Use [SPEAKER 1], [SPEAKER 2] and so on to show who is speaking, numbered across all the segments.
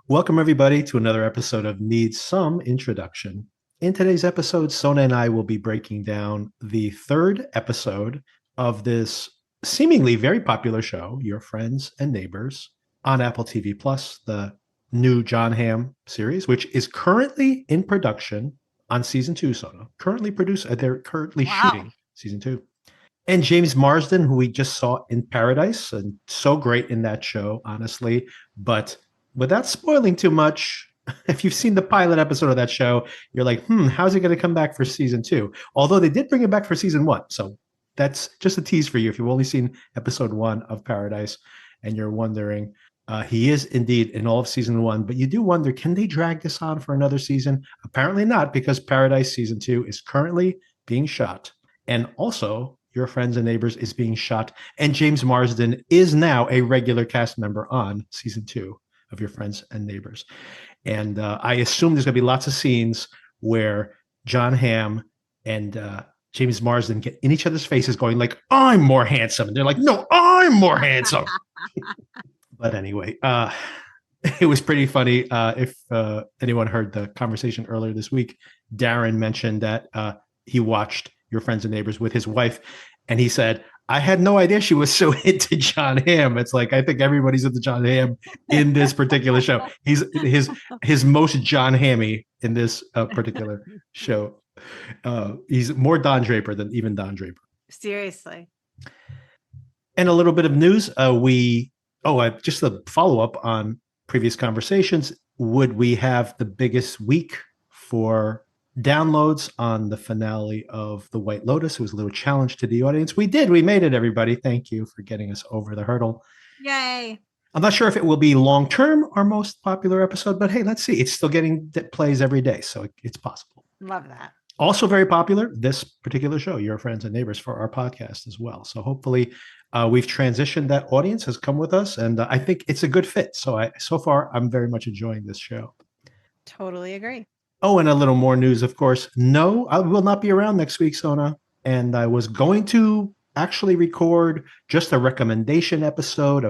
[SPEAKER 1] Welcome, everybody, to another episode of Needs Some Introduction. In today's episode, Sona and I will be breaking down the third episode of this seemingly very popular show, Your Friends and Neighbors, on Apple TV Plus, the new John Hamm series, which is currently in production on season two, Sona. They're currently
[SPEAKER 2] Wow.
[SPEAKER 1] shooting season two. And James Marsden, who we just saw in Paradise, and so great in that show, honestly. But without spoiling too much, if you've seen the pilot episode of that show, you're like, how's he going to come back for season two? Although they did bring it back for season one. So that's just a tease for you. If you've only seen episode one of Paradise and you're wondering, he is indeed in all of season one, but you do wonder, can they drag this on for another season? Apparently not, because Paradise season two is currently being shot. And also, Your Friends and Neighbors is being shot. And James Marsden is now a regular cast member on season two of Your Friends and Neighbors. And I assume there's going to be lots of scenes where John Hamm and James Marsden get in each other's faces going like, I'm more handsome. And they're like, no, I'm more handsome. But anyway, it was pretty funny. If anyone heard the conversation earlier this week, Darren mentioned that he watched Your Friends and Neighbors with his wife, and he said, I had no idea she was so into John Hamm. It's like I think everybody's into John Hamm in this particular show. He's his most John Hammy in this particular show. He's more Don Draper than even Don Draper.
[SPEAKER 2] Seriously.
[SPEAKER 1] And a little bit of news. Just a follow up on previous conversations. Would we have the biggest week for downloads on the finale of The White Lotus? It was a little challenge to the audience. We did. We made it, everybody. Thank you for getting us over the hurdle.
[SPEAKER 2] Yay.
[SPEAKER 1] I'm not sure if it will be long term our most popular episode, but hey, let's see. It's still getting plays every day, so it's possible.
[SPEAKER 2] Love that.
[SPEAKER 1] Also very popular, this particular show, Your Friends and Neighbors, for our podcast as well. So hopefully we've transitioned. That audience has come with us, and I think it's a good fit. So far, I'm very much enjoying this show.
[SPEAKER 2] Totally agree.
[SPEAKER 1] Oh, and a little more news, of course. No, I will not be around next week, Sona. And I was going to actually record just a recommendation episode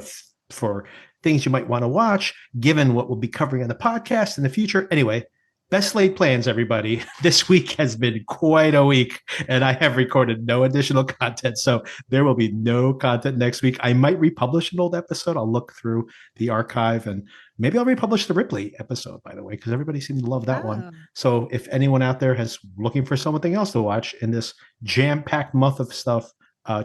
[SPEAKER 1] for things you might want to watch, given what we'll be covering on the podcast in the future. Anyway, best laid plans, everybody. This week has been quite a week, and I have recorded no additional content. So there will be no content next week. I might republish an old episode. I'll look through the archive, and maybe I'll republish the Ripley episode, by the way, because everybody seemed to love that one.
[SPEAKER 2] Oh,
[SPEAKER 1] So if anyone out there has looking for something else to watch in this jam-packed month of stuff,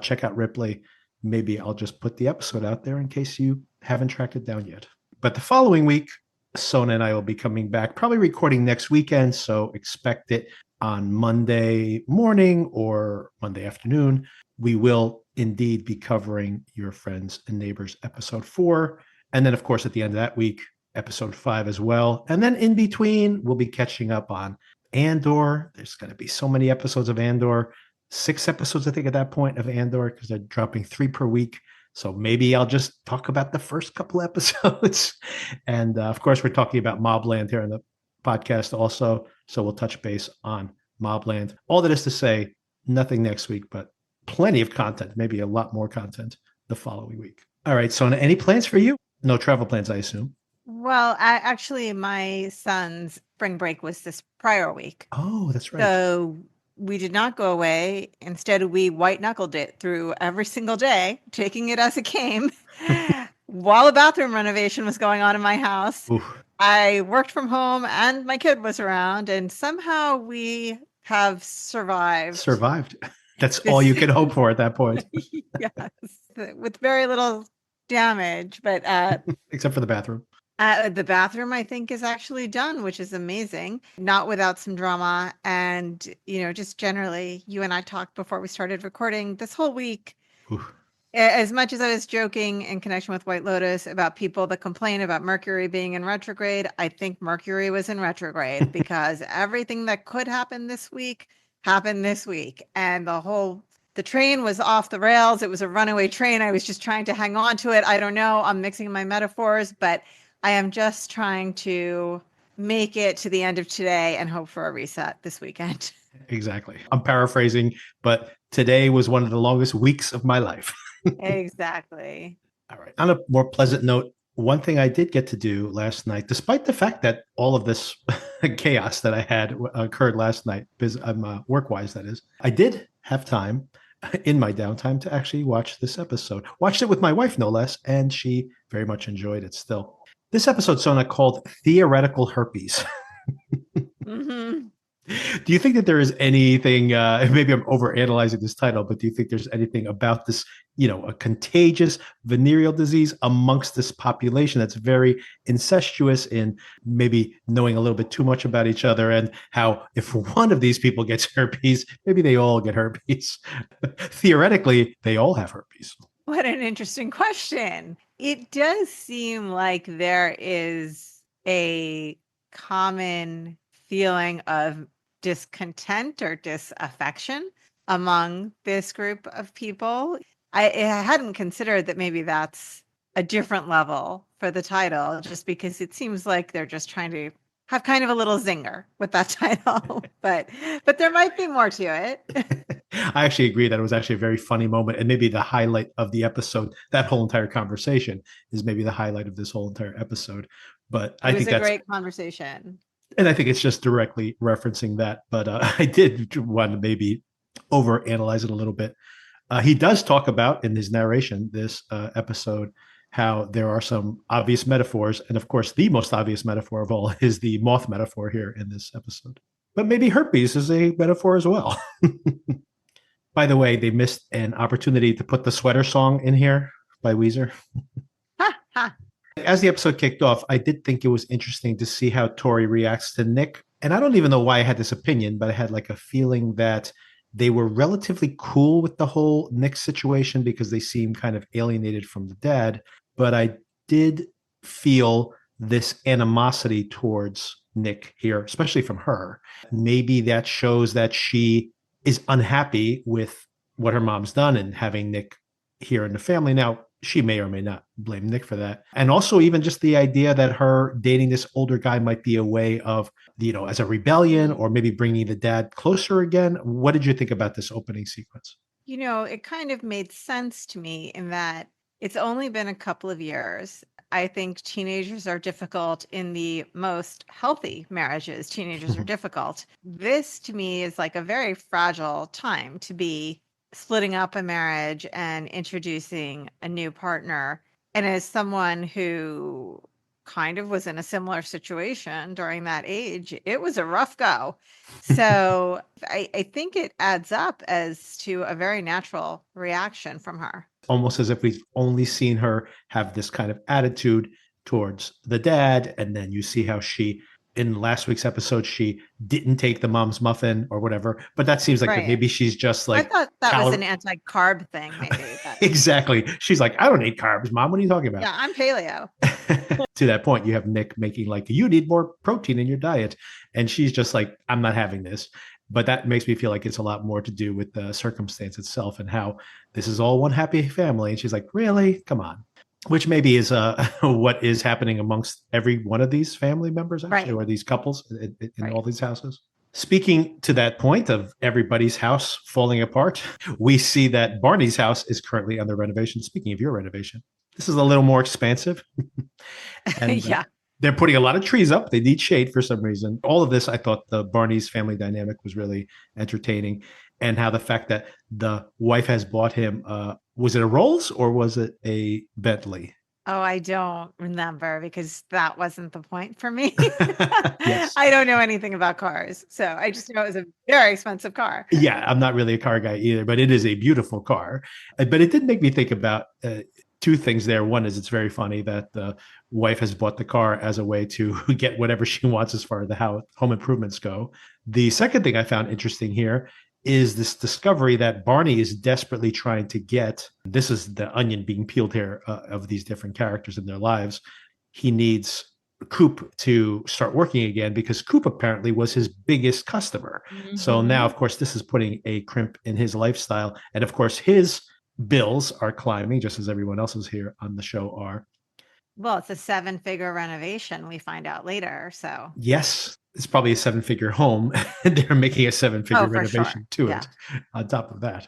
[SPEAKER 1] check out Ripley. Maybe I'll just put the episode out there in case you haven't tracked it down yet. But the following week, Sona and I will be coming back, probably recording next weekend. So expect it on Monday morning or Monday afternoon. We will indeed be covering Your Friends and Neighbors episode 4. And then, of course, at the end of that week, episode 5 as well. And then in between, we'll be catching up on Andor. There's going to be so many episodes of Andor. 6 episodes, I think, at that point of Andor, because they're dropping 3 per week. So maybe I'll just talk about the first couple episodes. And of course, we're talking about Mobland here in the podcast also. So we'll touch base on Mobland. All that is to say, nothing next week, but plenty of content, maybe a lot more content the following week. All right. So any plans for you? No travel plans, I assume.
[SPEAKER 2] well, actually, my son's spring break was this prior week.
[SPEAKER 1] Oh, that's right.
[SPEAKER 2] So we did not go away. Instead, we white knuckled it through every single day, taking it as it came. While a bathroom renovation was going on in my house,
[SPEAKER 1] Oof.
[SPEAKER 2] I worked from home and my kid was around, and somehow we have survived.
[SPEAKER 1] That's all you can hope for at that point.
[SPEAKER 2] Yes, with very little damage. But
[SPEAKER 1] Except for the bathroom.
[SPEAKER 2] the bathroom, I think, is actually done, which is amazing. Not without some drama. And, just generally, you and I talked before we started recording this whole week.
[SPEAKER 1] Oof.
[SPEAKER 2] As much as I was joking in connection with White Lotus about people that complain about Mercury being in retrograde, I think Mercury was in retrograde because everything that could happen this week happened this week. And the train was off the rails. It was a runaway train. I was just trying to hang on to it. I don't know. I'm mixing my metaphors, but I am just trying to make it to the end of today and hope for a reset this weekend.
[SPEAKER 1] Exactly. I'm paraphrasing, but today was one of the longest weeks of my life.
[SPEAKER 2] Exactly.
[SPEAKER 1] All right. On a more pleasant note, one thing I did get to do last night, despite the fact that all of this chaos that I had occurred last night, because I'm work-wise, that is, I did have time in my downtime to actually watch this episode. Watched it with my wife, no less, and she very much enjoyed it still. This episode, Sona, called Theoretical Herpes.
[SPEAKER 2] Mm-hmm.
[SPEAKER 1] Do you think that there is anything, maybe I'm overanalyzing this title, but do you think there's anything about this, a contagious venereal disease amongst this population that's very incestuous in maybe knowing a little bit too much about each other, and how if one of these people gets herpes, maybe they all get herpes? Theoretically, they all have herpes.
[SPEAKER 2] What an interesting question. It does seem like there is a common feeling of discontent or disaffection among this group of people. I hadn't considered that maybe that's a different level for the title, just because it seems like they're just trying to have kind of a little zinger with that title. but there might be more to it.
[SPEAKER 1] I actually agree that it was actually a very funny moment, and maybe the highlight of the episode. That whole entire conversation is maybe the highlight of this whole entire episode. But I think
[SPEAKER 2] It was a
[SPEAKER 1] that's
[SPEAKER 2] great conversation.
[SPEAKER 1] and I think it's just directly referencing that. But I did want to maybe overanalyze it a little bit. He does talk about in his narration this episode how there are some obvious metaphors, and of course, the most obvious metaphor of all is the moth metaphor here in this episode. But maybe herpes is a metaphor as well. By the way, they missed an opportunity to put the sweater song in here by Weezer.
[SPEAKER 2] Ha, ha.
[SPEAKER 1] As the episode kicked off, I did think it was interesting to see how Tori reacts to Nick. And I don't even know why I had this opinion, but I had like a feeling that they were relatively cool with the whole Nick situation because they seemed kind of alienated from the dad. But I did feel this animosity towards Nick here, especially from her. Maybe that shows that she is unhappy with what her mom's done and having Nick here in the family. Now, she may or may not blame Nick for that. And also even just the idea that her dating this older guy might be a way of, as a rebellion or maybe bringing the dad closer again. What did you think about this opening sequence?
[SPEAKER 2] It kind of made sense to me in that it's only been a couple of years. I think teenagers are difficult in the most healthy marriages. Teenagers are difficult. This to me is like a very fragile time to be splitting up a marriage and introducing a new partner. And as someone who kind of was in a similar situation during that age, it was a rough go. So I think it adds up as to a very natural reaction from her.
[SPEAKER 1] Almost as if we've only seen her have this kind of attitude towards the dad. And then you see how she, in last week's episode, she didn't take the mom's muffin or whatever. But that seems like maybe she's just like.
[SPEAKER 2] I thought that was an anti-carb thing, maybe.
[SPEAKER 1] Exactly. She's like, I don't eat carbs, Mom. What are you talking about?
[SPEAKER 2] Yeah, I'm paleo.
[SPEAKER 1] To that point, you have Nick making like, you need more protein in your diet. And she's just like, I'm not having this. But that makes me feel like it's a lot more to do with the circumstance itself and how this is all one happy family. And she's like, really? Come on. Which maybe is what is happening amongst every one of these family members, actually, or these couples in all these houses. Speaking to that point of everybody's house falling apart, we see that Barney's house is currently under renovation. Speaking of your renovation, this is a little more expansive. And,
[SPEAKER 2] yeah.
[SPEAKER 1] They're putting a lot of trees up. They need shade for some reason. All of this, I thought the Barney's family dynamic was really entertaining. And how the fact that the wife has bought him, was it a Rolls or was it a Bentley?
[SPEAKER 2] Oh, I don't remember because that wasn't the point for me.
[SPEAKER 1] Yes.
[SPEAKER 2] I don't know anything about cars. So I just know it was a very expensive car.
[SPEAKER 1] Yeah, I'm not really a car guy either, but it is a beautiful car. But it did make me think about two things there. One is it's very funny that the wife has bought the car as a way to get whatever she wants as far as the home improvements go. The second thing I found interesting here is this discovery that Barney is desperately trying to get. This is the onion being peeled here of these different characters in their lives. He needs Coop to start working again because Coop apparently was his biggest customer. Mm-hmm. So now, of course, this is putting a crimp in his lifestyle. And of course, his bills are climbing just as everyone else's here on the show are.
[SPEAKER 2] Well, it's a 7-figure renovation, we find out later. So
[SPEAKER 1] yes, it's probably a 7-figure home. They're making a 7-figure renovation to it. On top of that,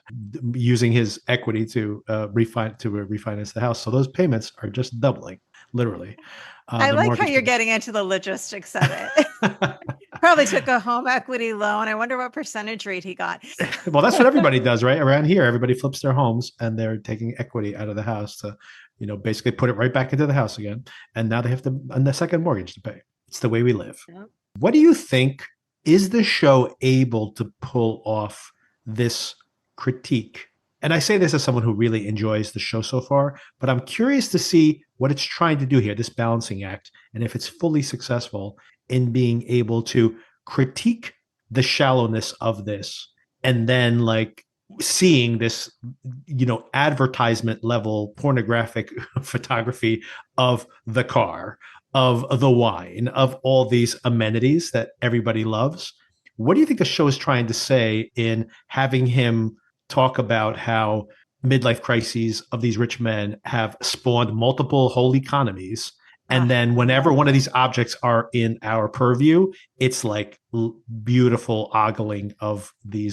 [SPEAKER 1] using his equity to refinance the house. So those payments are just doubling. literally.
[SPEAKER 2] I
[SPEAKER 1] The
[SPEAKER 2] like how
[SPEAKER 1] mortgage
[SPEAKER 2] you're
[SPEAKER 1] pays.
[SPEAKER 2] getting into the logistics of it. Probably took a home equity loan. I wonder what percentage rate he got.
[SPEAKER 1] Well, that's what everybody does, right? Around here, everybody flips their homes and they're taking equity out of the house to, basically put it right back into the house again. And now they have to a second mortgage to pay. It's the way we live.
[SPEAKER 2] Yep.
[SPEAKER 1] What do you think? Is the show able to pull off this critique? And I say this as someone who really enjoys the show so far, but I'm curious to see what it's trying to do here, this balancing act, and if it's fully successful in being able to critique the shallowness of this and then like seeing this advertisement level pornographic photography of the car, of the wine, of all these amenities that everybody loves. What do you think the show is trying to say in having him talk about how midlife crises of these rich men have spawned multiple whole economies, and then
[SPEAKER 2] I
[SPEAKER 1] whenever
[SPEAKER 2] love
[SPEAKER 1] one of
[SPEAKER 2] it.
[SPEAKER 1] these objects are in our purview, it's like beautiful ogling of the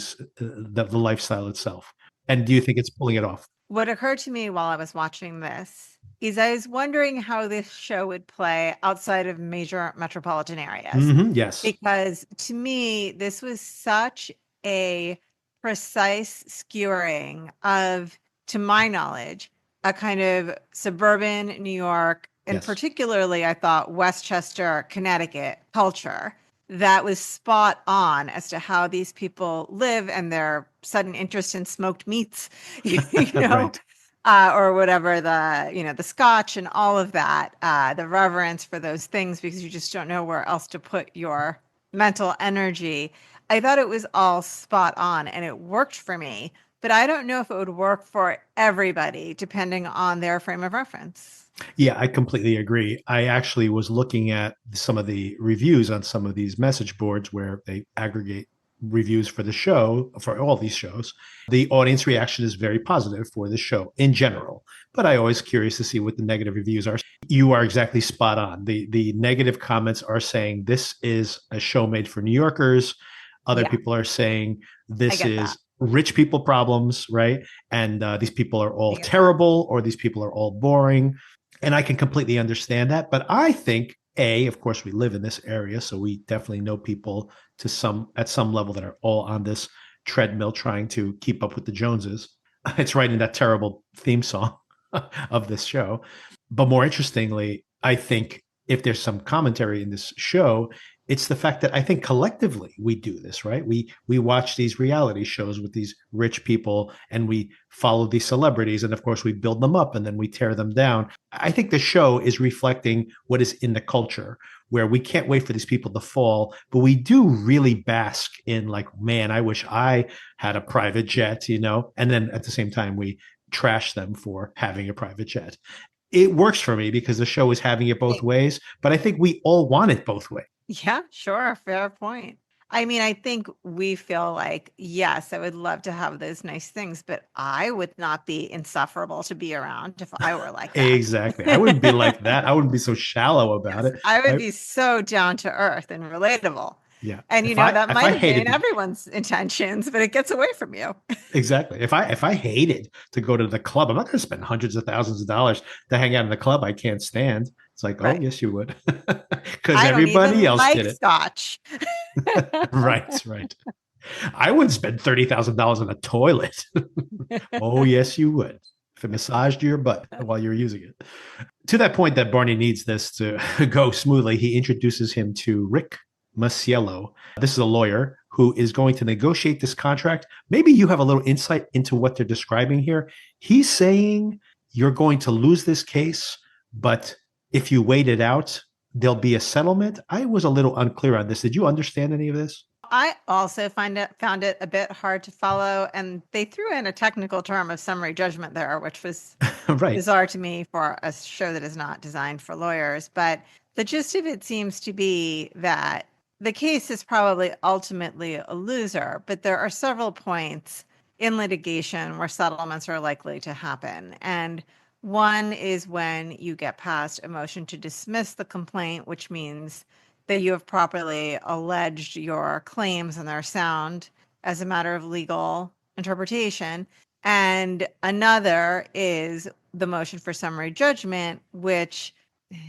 [SPEAKER 1] lifestyle itself. And do you think it's pulling it off?
[SPEAKER 2] What occurred to me while I was watching this is I was wondering how this show would play outside of major metropolitan areas.
[SPEAKER 1] Yes.
[SPEAKER 2] Because to me, this was such a precise skewering of, to my knowledge, a kind of suburban New York, and
[SPEAKER 1] Yes.
[SPEAKER 2] particularly, I thought, Westchester, Connecticut culture that was spot on as to how these people live and their sudden interest in smoked meats, you know,
[SPEAKER 1] Right.
[SPEAKER 2] or whatever, the scotch and all of that, the reverence for those things because you just don't know where else to put your mental energy. I thought it was all spot on and it worked for me, but I don't know if it would work for everybody depending on their frame of reference.
[SPEAKER 1] Yeah, I completely agree. I actually was looking at some of the reviews on some of these message boards where they aggregate reviews for the show, for all these shows. The audience reaction is very positive for the show in general, but I always curious to see what the negative reviews are. You are exactly spot on. The negative comments are saying this is a show made for New Yorkers. Other
[SPEAKER 2] Yeah,
[SPEAKER 1] people are saying
[SPEAKER 2] I
[SPEAKER 1] this
[SPEAKER 2] get that.
[SPEAKER 1] is rich people problems, right? And these people are
[SPEAKER 2] I
[SPEAKER 1] all
[SPEAKER 2] get that.
[SPEAKER 1] terrible, or these people are all boring, and I can completely understand that. But I think, of course, we live in this area, so we definitely know people at some level that are all on this treadmill trying to keep up with the Joneses. It's right in that terrible theme song of this show. But more interestingly, I think if there's some commentary in this show, it's the fact that I think collectively we do this, right? We watch these reality shows with these rich people and we follow these celebrities, and of course we build them up and then we tear them down. I think the show is reflecting what is in the culture, where we can't wait for these people to fall, but we do really bask in like, man, I wish I had a private jet, and then at the same time we trash them for having a private jet. It works for me because the show is having it both ways, but I think we all want it both ways.
[SPEAKER 2] Yeah, sure. Fair point. I mean, I think we feel like, yes, I would love to have those nice things, but I would not be insufferable to be around if I were like that.
[SPEAKER 1] Exactly. I wouldn't be like that. I wouldn't be so shallow about
[SPEAKER 2] Yes,
[SPEAKER 1] it.
[SPEAKER 2] I would
[SPEAKER 1] I
[SPEAKER 2] be so down to earth and relatable.
[SPEAKER 1] Yeah.
[SPEAKER 2] And
[SPEAKER 1] If I
[SPEAKER 2] that
[SPEAKER 1] if
[SPEAKER 2] might
[SPEAKER 1] I
[SPEAKER 2] have been
[SPEAKER 1] hated
[SPEAKER 2] everyone's intentions, but it gets away from you.
[SPEAKER 1] exactly. If I hated to go to the club, I'm not going to spend hundreds of thousands of dollars to hang out in the club I can't stand. It's like, oh,
[SPEAKER 2] Right.
[SPEAKER 1] yes, you would, because
[SPEAKER 2] I don't
[SPEAKER 1] everybody
[SPEAKER 2] even
[SPEAKER 1] else
[SPEAKER 2] like
[SPEAKER 1] did it.
[SPEAKER 2] scotch.
[SPEAKER 1] Right, right. I wouldn't spend $30,000 on a toilet. Oh, yes, you would. If it massaged your butt while you're using it. To that point that Barney needs this to go smoothly, he introduces him to Rick Masiello. This is a lawyer who is going to negotiate this contract. Maybe you have a little insight into what they're describing here. He's saying you're going to lose this case, but if you wait it out, there'll be a settlement. I was a little unclear on this. Did you understand any of this?
[SPEAKER 2] I also found it a bit hard to follow, and they threw in a technical term of summary judgment there, which was
[SPEAKER 1] Right.
[SPEAKER 2] bizarre to me for a show that is not designed for lawyers. But the gist of it seems to be that the case is probably ultimately a loser, but there are several points in litigation where settlements are likely to happen. And one is when you get past a motion to dismiss the complaint, which means that you have properly alleged your claims and they're sound as a matter of legal interpretation. And another is the motion for summary judgment, which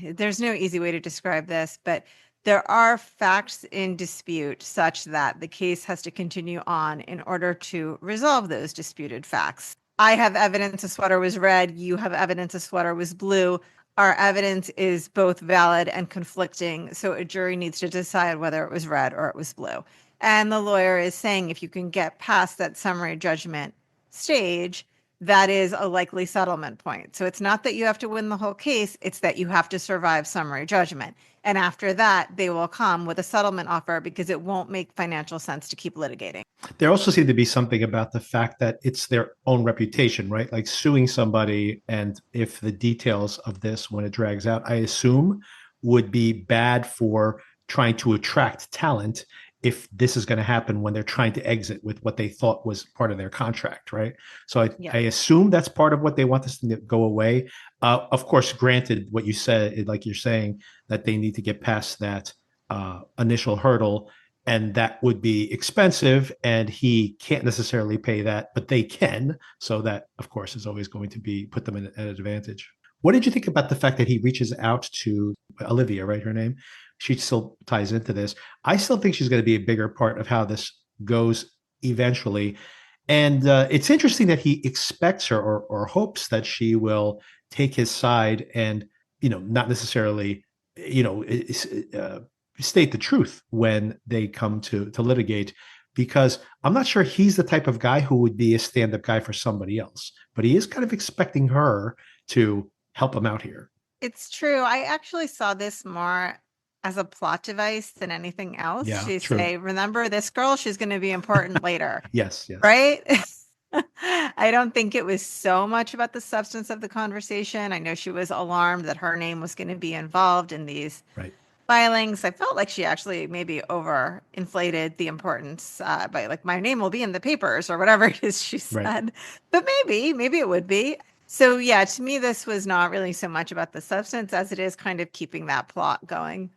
[SPEAKER 2] there's no easy way to describe this, but there are facts in dispute such that the case has to continue on in order to resolve those disputed facts. I have evidence a sweater was red. You have evidence a sweater was blue. Our evidence is both valid and conflicting. So a jury needs to decide whether it was red or it was blue. And the lawyer is saying if you can get past that summary judgment stage, that is a likely settlement point. So it's not that you have to win the whole case, it's that you have to survive summary judgment. And after that, they will come with a settlement offer because it won't make financial sense to keep litigating.
[SPEAKER 1] There also seemed to be something about the fact that it's their own reputation, right? Like suing somebody, and if the details of this, when it drags out, I assume would be bad for trying to attract talent if this is going to happen when they're trying to exit with what they thought was part of their contract, right? So I assume that's part of what they want this to go away. Of course, granted, what you said, like you're saying, that they need to get past that initial hurdle, and that would be expensive, and he can't necessarily pay that, but they can. So that, of course, is always going to be put them at an advantage. What did you think about the fact that he reaches out to Olivia, right? Her name. She still ties into this. I still think she's going to be a bigger part of how this goes eventually. And it's interesting that he expects her, or hopes that she will take his side and, not necessarily, state the truth when they come to litigate, because I'm not sure he's the type of guy who would be a stand-up guy for somebody else, but he is kind of expecting her to help him out here.
[SPEAKER 2] It's true. I actually saw this more as a plot device than anything else.
[SPEAKER 1] Yeah,
[SPEAKER 2] She
[SPEAKER 1] true.
[SPEAKER 2] say, remember this girl, she's going to be important later.
[SPEAKER 1] Yes.
[SPEAKER 2] Right? I don't think it was so much about the substance of the conversation. I know she was alarmed that her name was going to be involved in these
[SPEAKER 1] Right.
[SPEAKER 2] filings. I felt like she actually maybe overinflated the importance by like, my name will be in the papers or whatever it is she said.
[SPEAKER 1] Right.
[SPEAKER 2] But maybe it would be. So yeah, to me, this was not really so much about the substance as it is kind of keeping that plot going.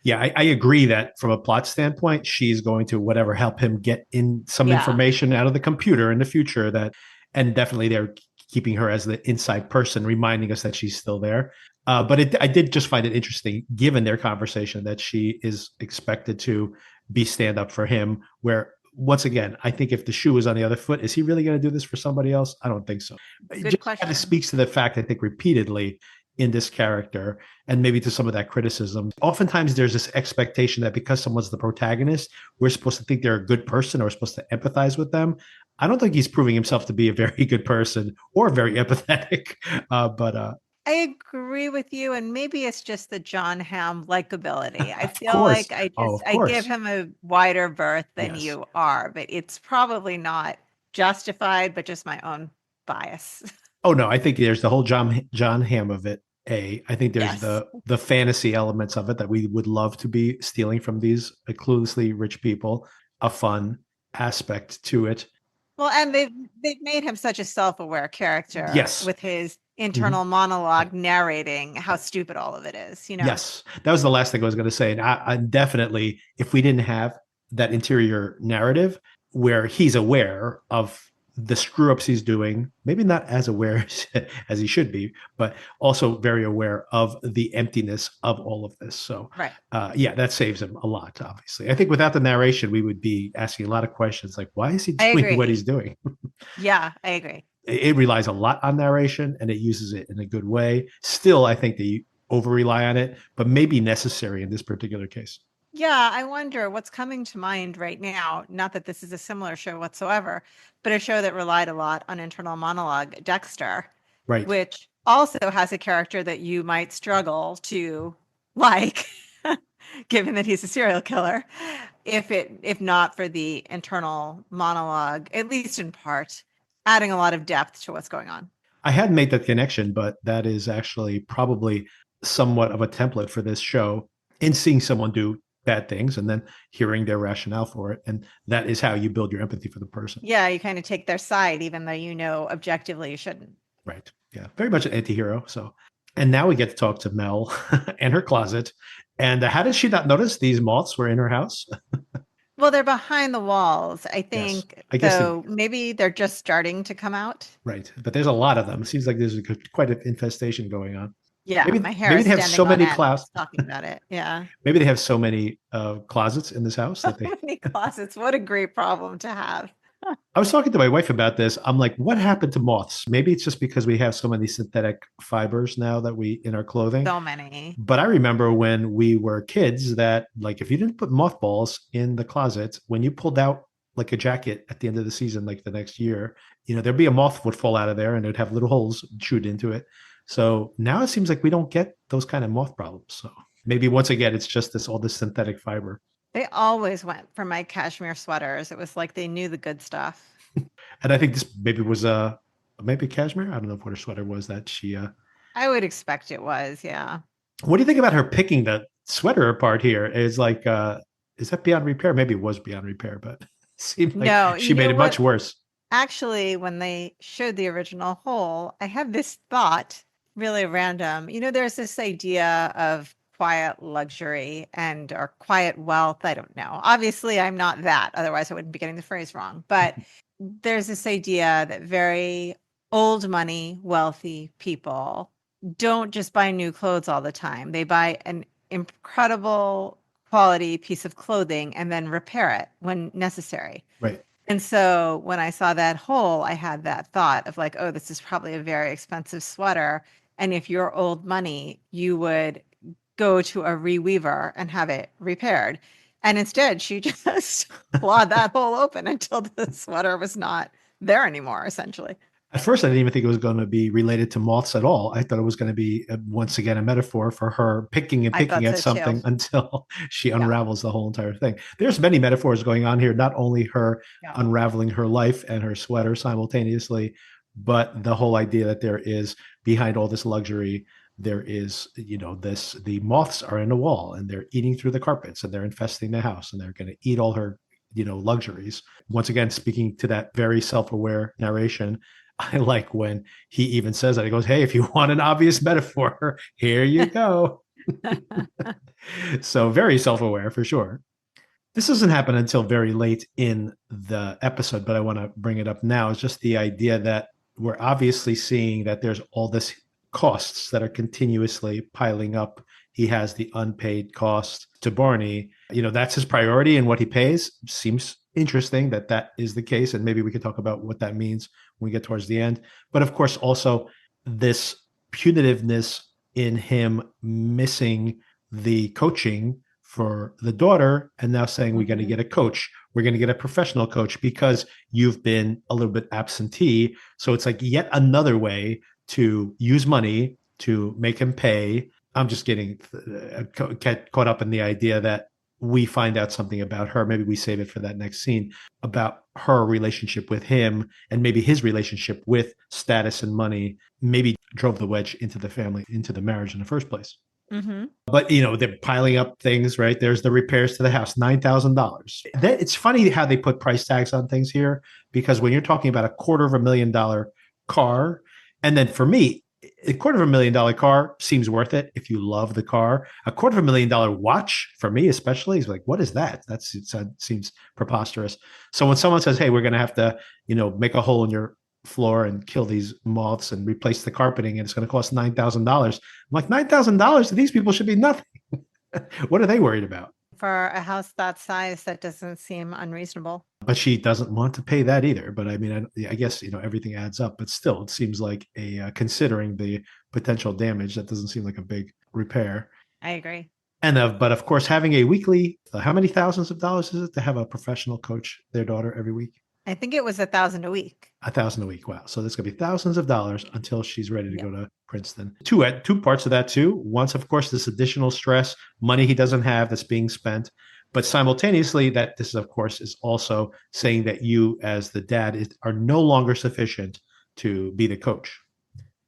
[SPEAKER 1] Yeah, I agree that from a plot standpoint, she's going to whatever help him get in some information out of the computer in the future, and definitely they're keeping her as the inside person, reminding us that she's still there. But I did just find it interesting, given their conversation, that she is expected to be stand up for him. Where, once again, I think if the shoe was on the other foot, is he really going to do this for somebody else? I don't think so. It just kind of speaks to the fact, I think, repeatedly in this character, and maybe to some of that criticism. Oftentimes there's this expectation that because someone's the protagonist, we're supposed to think they're a good person or supposed to empathize with them. I don't think he's proving himself to be a very good person or very empathetic. But
[SPEAKER 2] I agree with you, and maybe it's just the John Hamm likability. I feel
[SPEAKER 1] course.
[SPEAKER 2] like
[SPEAKER 1] Of
[SPEAKER 2] I
[SPEAKER 1] course.
[SPEAKER 2] give him a wider berth than
[SPEAKER 1] Yes.
[SPEAKER 2] you are, but it's probably not justified, but just my own bias.
[SPEAKER 1] Oh no, I think there's the whole John Hamm of it. I think there's
[SPEAKER 2] Yes.
[SPEAKER 1] the fantasy elements of it that we would love to be stealing from these cluelessly rich people. A fun aspect to it.
[SPEAKER 2] Well, and they've made him such a self-aware character
[SPEAKER 1] Yes.
[SPEAKER 2] with his internal monologue narrating how stupid all of it is,
[SPEAKER 1] Yes, that was the last thing I was going to say. And I definitely, if we didn't have that interior narrative where he's aware of the screw ups he's doing, maybe not as aware as he should be, but also very aware of the emptiness of all of this. So, yeah, that saves him a lot, obviously. I think without the narration, we would be asking a lot of questions like, why is he doing what he's doing?
[SPEAKER 2] Yeah, I agree.
[SPEAKER 1] It relies a lot on narration, and it uses it in a good way. Still, I think they over rely on it, but maybe necessary in this particular case.
[SPEAKER 2] Yeah, I wonder what's coming to mind right now. Not that this is a similar show whatsoever, but a show that relied a lot on internal monologue, Dexter,
[SPEAKER 1] right?
[SPEAKER 2] Which also has a character that you might struggle to like, given that he's a serial killer, if not for the internal monologue, at least in part, adding a lot of depth to what's going on.
[SPEAKER 1] I hadn't made that connection, but that is actually probably somewhat of a template for this show, in seeing someone do bad things and then hearing their rationale for it. And that is how you build your empathy for the person.
[SPEAKER 2] Yeah, you kind of take their side, even though you know objectively you shouldn't.
[SPEAKER 1] Right. Yeah. Very much an anti-hero. So, and now we get to talk to Mel and her closet. And how did she not notice these moths were in her house?
[SPEAKER 2] Well, they're behind the walls, I think.
[SPEAKER 1] Yes. I guess
[SPEAKER 2] so maybe they're just starting to come out.
[SPEAKER 1] Right. But there's a lot of them. It seems like there's quite an infestation going on.
[SPEAKER 2] Yeah, my hair
[SPEAKER 1] Maybe
[SPEAKER 2] is
[SPEAKER 1] they have so
[SPEAKER 2] standing on
[SPEAKER 1] many
[SPEAKER 2] end
[SPEAKER 1] closets.
[SPEAKER 2] just talking about it. Yeah.
[SPEAKER 1] Maybe they have so many closets in this house
[SPEAKER 2] So
[SPEAKER 1] that they.
[SPEAKER 2] many closets. What a great problem to have.
[SPEAKER 1] I was talking to my wife about this. I'm like, what happened to moths? Maybe it's just because we have so many synthetic fibers now that we in our clothing.
[SPEAKER 2] So many.
[SPEAKER 1] But I remember when we were kids that like if you didn't put mothballs in the closet, when you pulled out like a jacket at the end of the season, like the next year, there'd be a moth would fall out of there and it'd have little holes chewed into it. So now it seems like we don't get those kind of moth problems. So maybe once again, it's just all this synthetic fiber.
[SPEAKER 2] They always went for my cashmere sweaters. It was like they knew the good stuff.
[SPEAKER 1] And I think this maybe was maybe cashmere. I don't know what her sweater was that she
[SPEAKER 2] I would expect it was, yeah.
[SPEAKER 1] What do you think about her picking the sweater apart here? Is like is that beyond repair? Maybe it was beyond repair, but it seemed like
[SPEAKER 2] No,
[SPEAKER 1] she
[SPEAKER 2] you
[SPEAKER 1] made
[SPEAKER 2] know
[SPEAKER 1] it much
[SPEAKER 2] what?
[SPEAKER 1] worse.
[SPEAKER 2] Actually, when they showed the original hole, I had this thought, really random. There's this idea of quiet luxury or quiet wealth. I don't know. Obviously, I'm not that. Otherwise, I wouldn't be getting the phrase wrong. But there's this idea that very old money, wealthy people don't just buy new clothes all the time. They buy an incredible quality piece of clothing and then repair it when necessary.
[SPEAKER 1] Right.
[SPEAKER 2] And so when I saw that hole, I had that thought of like, oh, this is probably a very expensive sweater. And if you're old money, you would go to a reweaver and have it repaired. And instead, she just clawed that hole open until the sweater was not there anymore, essentially.
[SPEAKER 1] At first, I didn't even think it was going to be related to moths at all. I thought it was going to be once again a metaphor for her picking and
[SPEAKER 2] I
[SPEAKER 1] picking
[SPEAKER 2] thought
[SPEAKER 1] at
[SPEAKER 2] so too.
[SPEAKER 1] something until she
[SPEAKER 2] Yeah.
[SPEAKER 1] unravels the whole entire thing. There's many metaphors going on here. Not only her
[SPEAKER 2] Yeah.
[SPEAKER 1] unraveling her life and her sweater simultaneously, but the whole idea that there is behind all this luxury, there is the moths are in the wall and they're eating through the carpets and they're infesting the house and they're going to eat all her luxuries. Once again, speaking to that very self-aware narration, I like when he even says that. He goes, hey, if you want an obvious metaphor, here you go. So very self-aware for sure. This doesn't happen until very late in the episode, but I want to bring it up now. It's just the idea that we're obviously seeing that there's all this costs that are continuously piling up. He has the unpaid cost to Barney. That's his priority and what he pays. Seems interesting that is the case. And maybe we could talk about what that means when we get towards the end. But of course, also this punitiveness in him missing the coaching for the daughter and now saying we're going to get a coach. We're going to get a professional coach because you've been a little bit absentee. So it's like yet another way to use money to make him pay. I'm just getting caught up in the idea that we find out something about her. Maybe we save it for that next scene about her relationship with him and maybe his relationship with status and money maybe drove the wedge into the family, into the marriage in the first place.
[SPEAKER 2] Mm-hmm.
[SPEAKER 1] But they're piling up things, right? There's the repairs to the house, $9,000. It's funny how they put price tags on things here, because when you're talking about $250,000 car, and then for me, $250,000 car seems worth it if you love the car. $250,000 watch for me, especially, is like, what is that? That seems preposterous. So when someone says, "Hey, we're going to have to, make a hole in your floor and kill these moths and replace the carpeting, and it's going to cost $9,000," I'm like, $9,000 to these people should be nothing. What are they worried about?
[SPEAKER 2] For a house that size, that doesn't seem unreasonable.
[SPEAKER 1] But she doesn't want to pay that either. But I mean, I guess everything adds up. But still, it seems like considering the potential damage, that doesn't seem like a big repair.
[SPEAKER 2] I agree.
[SPEAKER 1] But of course, having a weekly, how many thousands of dollars is it to have a professional coach their daughter every week?
[SPEAKER 2] I think it was $1,000 a week.
[SPEAKER 1] $1,000 a week. Wow. So there's going to be thousands of dollars until she's ready to go to Princeton. Two parts of that too. Once, of course, this additional stress, money he doesn't have that's being spent, but simultaneously that this, of course, is also saying that you as the dad are no longer sufficient to be the coach.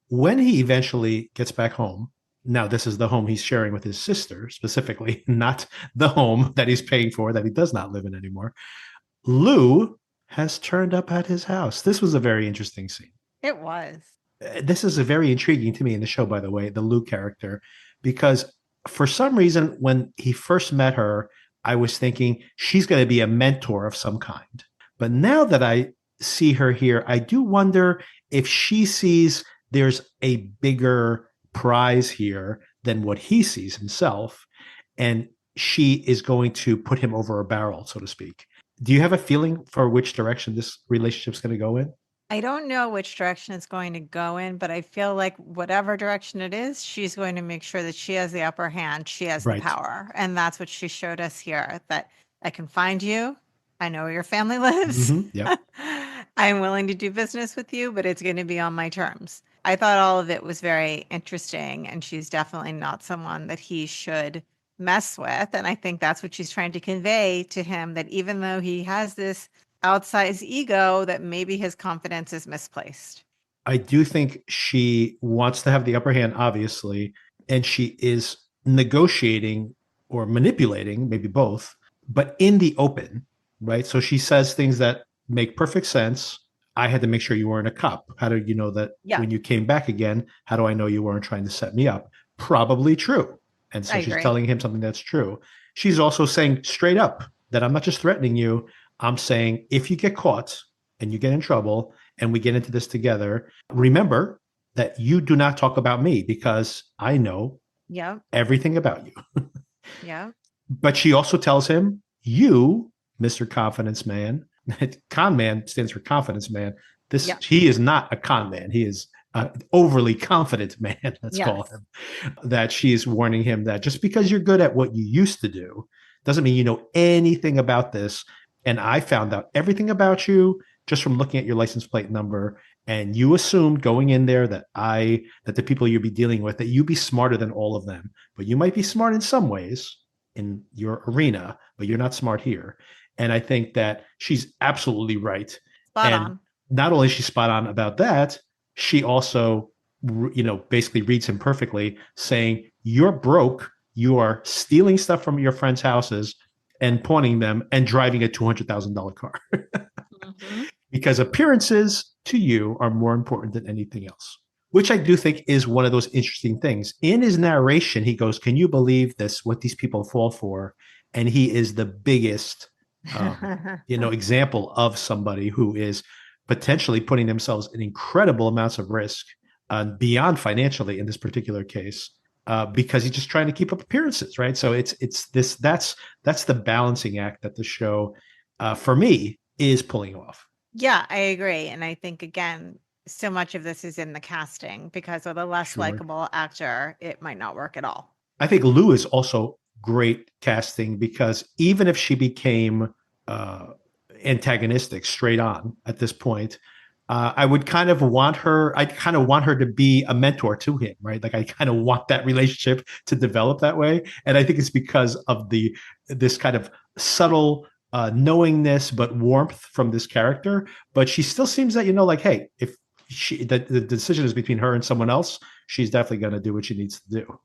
[SPEAKER 1] When he eventually gets back home, now this is the home he's sharing with his sister specifically, not the home that he's paying for that he does not live in anymore. Lou has turned up at his house. This was a very interesting scene.
[SPEAKER 2] It was.
[SPEAKER 1] This is a very intriguing to me in the show, by the way, the Lou character, because for some reason, when he first met her, I was thinking she's going to be a mentor of some kind. But now that I see her here, I do wonder if she sees there's a bigger prize here than what he sees himself. And she is going to put him over a barrel, so to speak. Do you have a feeling for which direction this relationship's going to go in?
[SPEAKER 2] I don't know which direction it's going to go in, but I feel like whatever direction it is, she's going to make sure that she has the upper hand. She has the
[SPEAKER 1] Right.
[SPEAKER 2] power. And that's what she showed us here, that I can find you. I know where your family lives.
[SPEAKER 1] Yep.
[SPEAKER 2] I'm willing to do business with you, but it's going to be on my terms. I thought all of it was very interesting, and she's definitely not someone that he should mess with. And I think that's what she's trying to convey to him, that even though he has this outsized ego, that maybe his confidence is misplaced.
[SPEAKER 1] I do think she wants to have the upper hand, obviously, and she is negotiating or manipulating, maybe both, but in the open, right? So she says things that make perfect sense. I had to make sure you weren't a cop. How do you know that
[SPEAKER 2] Yeah,
[SPEAKER 1] when you came back again? How do I know you weren't trying to set me up? Probably true. And
[SPEAKER 2] I
[SPEAKER 1] so she's
[SPEAKER 2] agree.
[SPEAKER 1] telling him something that's true. She's also saying straight up that I'm not just threatening you. I'm saying if you get caught and you get in trouble and we get into this together, remember that you do not talk about me because I know
[SPEAKER 2] Yeah,
[SPEAKER 1] everything about you.
[SPEAKER 2] yeah,
[SPEAKER 1] But she also tells him, you, Mr. Confidence Man, con man stands for confidence man.
[SPEAKER 2] yeah,
[SPEAKER 1] He is not a con man. He is an overly confident man, let's call
[SPEAKER 2] yes.
[SPEAKER 1] him. That she is warning him that just because you're good at what you used to do doesn't mean you know anything about this. And I found out everything about you just from looking at your license plate number. And you assumed going in there that the people you'd be dealing with, that you'd be smarter than all of them. But you might be smart in some ways in your arena, but you're not smart here. And I think that she's absolutely right.
[SPEAKER 2] Spot
[SPEAKER 1] And
[SPEAKER 2] on.
[SPEAKER 1] not only is she spot on about that, she also, basically reads him perfectly, saying, you're broke. You are stealing stuff from your friends' houses and pawning them and driving a $200,000 car
[SPEAKER 2] Mhm.
[SPEAKER 1] because appearances to you are more important than anything else, which I do think is one of those interesting things. In his narration, he goes, can you believe this, what these people fall for? And he is the biggest, example of somebody who is potentially putting themselves in incredible amounts of risk beyond financially in this particular case. Because he's just trying to keep up appearances, right? So it's this that's the balancing act that the show, for me, is pulling off.
[SPEAKER 2] Yeah, I agree. And I think, again, so much of this is in the casting, because with a less
[SPEAKER 1] Sure.
[SPEAKER 2] likable actor, it might not work at all.
[SPEAKER 1] I think Lou is also great casting because even if she became uh, antagonistic straight on at this point, I would kind of want her. I kind of want her to be a mentor to him, right? Like I kind of want that relationship to develop that way, and I think it's because of this kind of subtle knowingness but warmth from this character. But she still seems that like, hey, if the decision is between her and someone else, she's definitely going to do what she needs to do.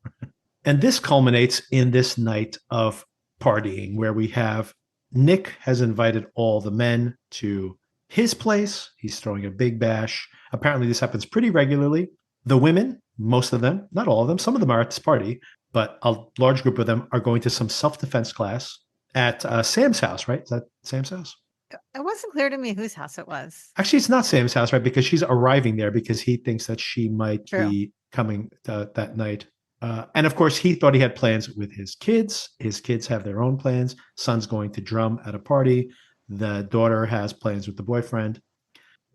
[SPEAKER 1] And this culminates in this night of partying where we have Nick has invited all the men to his place. He's throwing a big bash. Apparently, this happens pretty regularly. The women, most of them, not all of them, some of them are at this party, but a large group of them are going to some self defense class at Sam's house, right? Is that Sam's house?
[SPEAKER 2] It wasn't clear to me whose house it was.
[SPEAKER 1] Actually, it's not Sam's house, right? Because she's arriving there because he thinks that she might
[SPEAKER 2] True.
[SPEAKER 1] be coming that night. And of course, he thought he had plans with his kids. His kids have their own plans. Son's going to drum at a party. The daughter has plans with the boyfriend.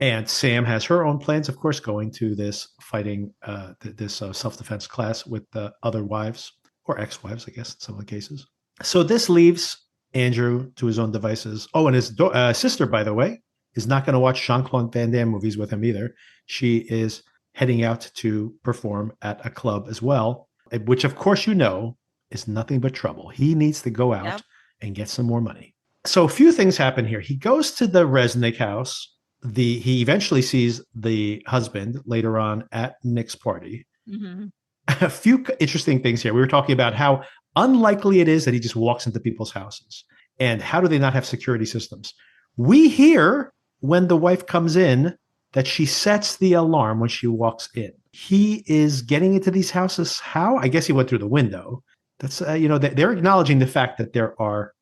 [SPEAKER 1] And Sam has her own plans, of course, going to this fighting, this self defense class with the other wives or ex wives, I guess, in some of the cases. So this leaves Andrew to his own devices. Oh, and his sister, by the way, is not going to watch Jean Claude Van Damme movies with him either. She is heading out to perform at a club as well, which, of course, is nothing but trouble. He needs to go out
[SPEAKER 2] Yep.
[SPEAKER 1] and get some more money. So a few things happen here. He goes to the Resnick house. He eventually sees the husband later on at Nick's party.
[SPEAKER 2] Mm-hmm.
[SPEAKER 1] A few interesting things here. We were talking about how unlikely it is that he just walks into people's houses. And how do they not have security systems? We hear when the wife comes in that she sets the alarm when she walks in. He is getting into these houses. How? I guess he went through the window. That's, they're acknowledging the fact that there are.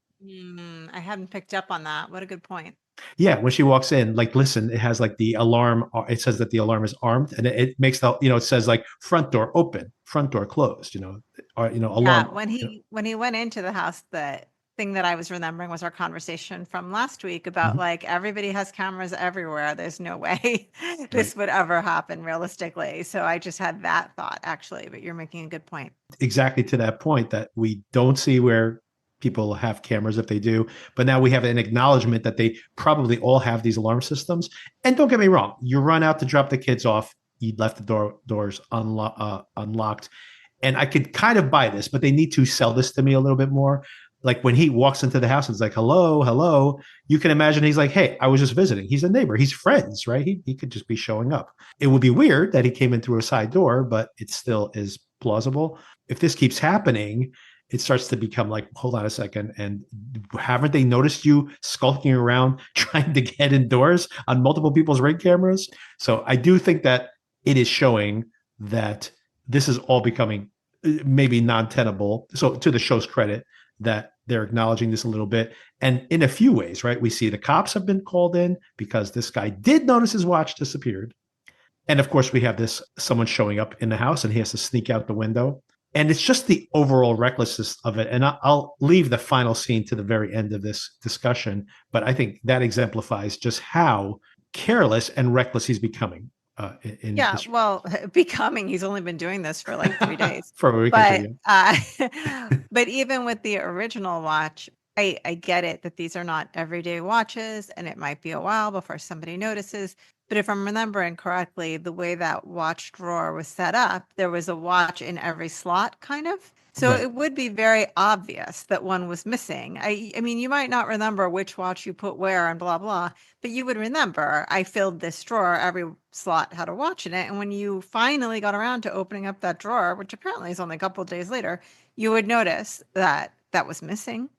[SPEAKER 2] I hadn't picked up on that. What a good point.
[SPEAKER 1] Yeah, when she walks in, like, listen, it has like the alarm. It says that the alarm is armed, and it makes the, it says like front door open, front door closed. Or
[SPEAKER 2] Yeah,
[SPEAKER 1] alarm.
[SPEAKER 2] when he went into the house, the thing that I was remembering was our conversation from last week about
[SPEAKER 1] Mhm.
[SPEAKER 2] like everybody has cameras everywhere. There's no way
[SPEAKER 1] Right.
[SPEAKER 2] this would ever happen realistically. So I just had that thought actually, but you're making a good point.
[SPEAKER 1] Exactly to that point that we don't see where people have cameras if they do, but now we have an acknowledgement that they probably all have these alarm systems. And don't get me wrong, you run out to drop the kids off, you left the doors unlocked, and I could kind of buy this, but they need to sell this to me a little bit more. Like when he walks into the house and it's like, hello, hello, you can imagine he's like, hey, I was just visiting. He's a neighbor. He's friends, right? He could just be showing up. It would be weird that he came in through a side door, but it still is plausible. If this keeps happening, it starts to become like, hold on a second. And haven't they noticed you skulking around trying to get indoors on multiple people's ring cameras? So I do think that it is showing that this is all becoming maybe non-tenable. So to the show's credit, that they're acknowledging this a little bit. And in a few ways, right? We see the cops have been called in because this guy did notice his watch disappeared. And of course, we have this someone showing up in the house and he has to sneak out the window. And it's just the overall recklessness of it. And I'll leave the final scene to the very end of this discussion. But I think that exemplifies just how careless and reckless he's becoming in
[SPEAKER 2] Yeah,
[SPEAKER 1] this
[SPEAKER 2] well, becoming, he's only been doing this for like 3 days.
[SPEAKER 1] for a week or two.
[SPEAKER 2] But
[SPEAKER 1] Yeah.
[SPEAKER 2] but even with the original watch, I get it that these are not everyday watches and it might be a while before somebody notices. But if I'm remembering correctly, the way that watch drawer was set up, there was a watch in every slot, kind of. So
[SPEAKER 1] Right.
[SPEAKER 2] it would be very obvious that one was missing. I mean, you might not remember which watch you put where and blah blah, but you would remember I filled this drawer, every slot had a watch in it. And when you finally got around to opening up that drawer, which apparently is only a couple of days later, you would notice that that was missing.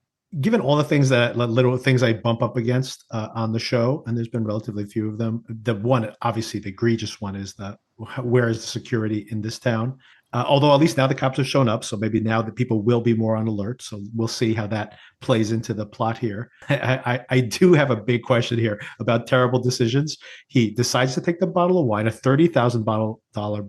[SPEAKER 1] Given all the things that little things I bump up against on the show, and there's been relatively few of them. The one, obviously, the egregious one is that where is the security in this town? Although at least now the cops have shown up, so maybe now the people will be more on alert. So we'll see how that plays into the plot here. I do have a big question here about terrible decisions. He decides to take the bottle of wine, a $30,000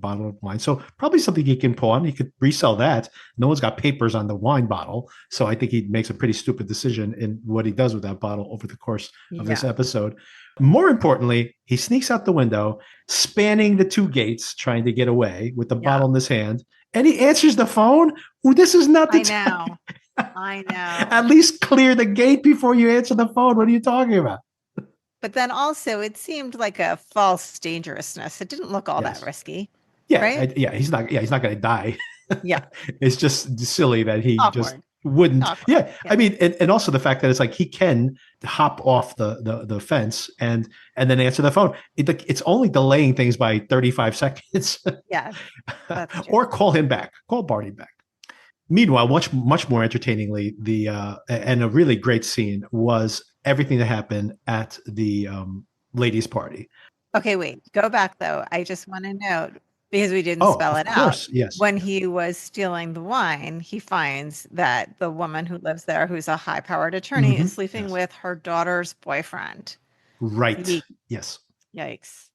[SPEAKER 1] bottle of wine. So probably something he can pawn. He could resell that. No one's got papers on the wine bottle. So I think he makes a pretty stupid decision in what he does with that bottle over the course of this
[SPEAKER 2] Yeah.
[SPEAKER 1] episode. More importantly, he sneaks out the window, spanning the two gates, trying to get away with the
[SPEAKER 2] Yeah.
[SPEAKER 1] bottle in his hand. And he answers the phone. Well, this is not the
[SPEAKER 2] I
[SPEAKER 1] time.
[SPEAKER 2] know. I
[SPEAKER 1] At
[SPEAKER 2] know.
[SPEAKER 1] least clear the gate before you answer the phone. What are you talking about?
[SPEAKER 2] But then also it seemed like a false dangerousness. It didn't look all that
[SPEAKER 1] Yes.
[SPEAKER 2] risky,
[SPEAKER 1] Yeah.
[SPEAKER 2] right?
[SPEAKER 1] Yeah. He's not. Yeah. He's not going to die.
[SPEAKER 2] Yeah.
[SPEAKER 1] It's just silly that he just
[SPEAKER 2] Awkward.
[SPEAKER 1] wouldn't.
[SPEAKER 2] Awkward.
[SPEAKER 1] Yeah.
[SPEAKER 2] Yeah.
[SPEAKER 1] I mean, and also the fact that it's like he can hop off the fence and then answer the phone. It's only delaying things by 35 seconds.
[SPEAKER 2] Yeah. That's true.
[SPEAKER 1] Or call him back. Call Barney back. Meanwhile, much more entertainingly, the and a really great scene was everything that happened at the ladies' party.
[SPEAKER 2] Okay, wait. Go back though. I just want to note because we didn't
[SPEAKER 1] Oh,
[SPEAKER 2] spell
[SPEAKER 1] of
[SPEAKER 2] it out.
[SPEAKER 1] course, yes,
[SPEAKER 2] When he was stealing the wine, he finds that the woman who lives there, who's a high-powered attorney, is sleeping
[SPEAKER 1] yes,
[SPEAKER 2] with her daughter's boyfriend.
[SPEAKER 1] right,
[SPEAKER 2] Ye-
[SPEAKER 1] yes.
[SPEAKER 2] Yikes.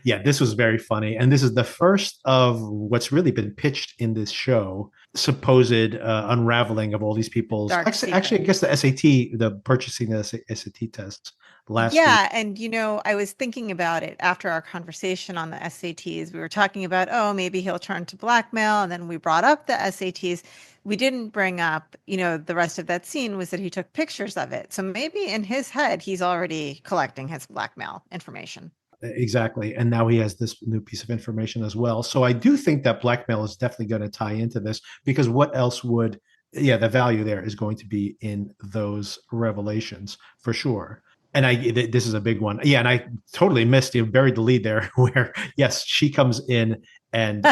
[SPEAKER 1] Yeah, this was very funny. And this is the first of what's really been pitched in this show supposed unraveling of all these people's.
[SPEAKER 2] Dark
[SPEAKER 1] Actually,
[SPEAKER 2] secret.
[SPEAKER 1] I guess the SAT, the purchasing the SAT tests last week.
[SPEAKER 2] Yeah, and I was thinking about it after our conversation on the SATs. We were talking about, oh, maybe he'll turn to blackmail, and then we brought up the SATs. We didn't bring up, the rest of that scene was that he took pictures of it. So maybe in his head, he's already collecting his blackmail information.
[SPEAKER 1] Exactly. And now he has this new piece of information as well. So I do think that blackmail is definitely going to tie into this because what else would, yeah, the value there is going to be in those revelations for sure. And this is a big one. Yeah. And I totally missed, you buried the lead there where, yes, she comes in and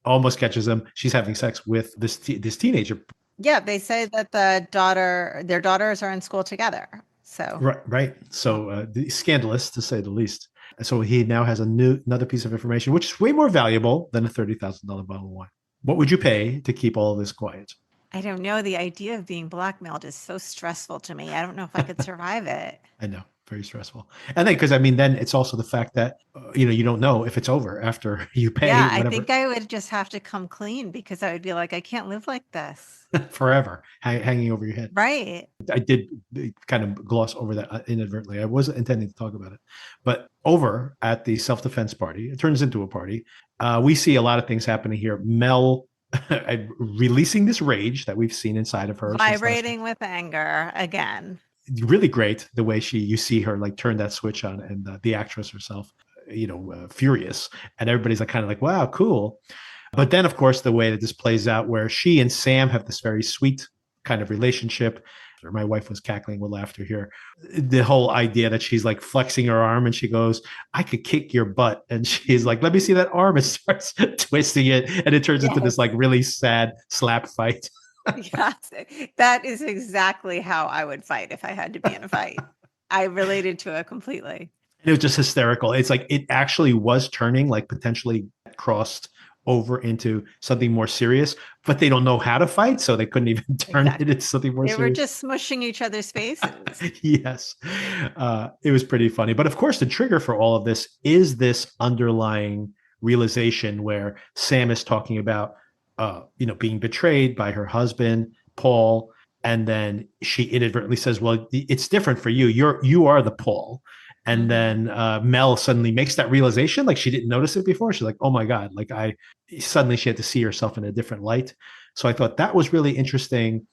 [SPEAKER 1] almost catches him. She's having sex with this teenager.
[SPEAKER 2] Yeah, they say that their daughters are in school together. So,
[SPEAKER 1] Right. Right. So scandalous to say the least. So he now has another piece of information, which is way more valuable than a $30,000 bottle of wine. What would you pay to keep all of this quiet?
[SPEAKER 2] I don't know. The idea of being blackmailed is so stressful to me. I don't know if I could survive it.
[SPEAKER 1] I know. very stressful. And then, because I mean, then it's also the fact that, you don't know if it's over after you pay
[SPEAKER 2] Yeah, I
[SPEAKER 1] whatever
[SPEAKER 2] think I would just have to come clean because I would be like, I can't live like this.
[SPEAKER 1] forever hanging over your head.
[SPEAKER 2] Right.
[SPEAKER 1] I did kind of gloss over that inadvertently. I wasn't intending to talk about it. But over at the self defense party, it turns into a party. We see a lot of things happening here. Mel releasing this rage that we've seen inside of her since last week.
[SPEAKER 2] Vibrating with anger again.
[SPEAKER 1] Really great the way you see her like turn that switch on, and the actress herself, furious, and everybody's like kind of like, wow, cool. But then, of course, the way that this plays out, where she and Sam have this very sweet kind of relationship. My wife was cackling with laughter here. The whole idea that she's like flexing her arm and she goes, I could kick your butt. And she's like, let me see that arm, and starts twisting it. And it turns into this
[SPEAKER 2] Yes.
[SPEAKER 1] like really sad slap fight.
[SPEAKER 2] Yes, that is exactly how I would fight if I had to be in a fight. I related to it completely.
[SPEAKER 1] It was just hysterical. It's like it actually was turning, like potentially crossed over into something more serious, but they don't know how to fight, so they couldn't even turn it into something more
[SPEAKER 2] They were
[SPEAKER 1] serious.
[SPEAKER 2] just smushing each other's faces.
[SPEAKER 1] Yes. It was pretty funny. But of course, the trigger for all of this is this underlying realization where Sam is talking about, being betrayed by her husband, Paul. And then she inadvertently says, well, it's different for you. You are the Paul. And then Mel suddenly makes that realization, like she didn't notice it before. She's like, oh my God, like suddenly she had to see herself in a different light. So I thought that was really interesting.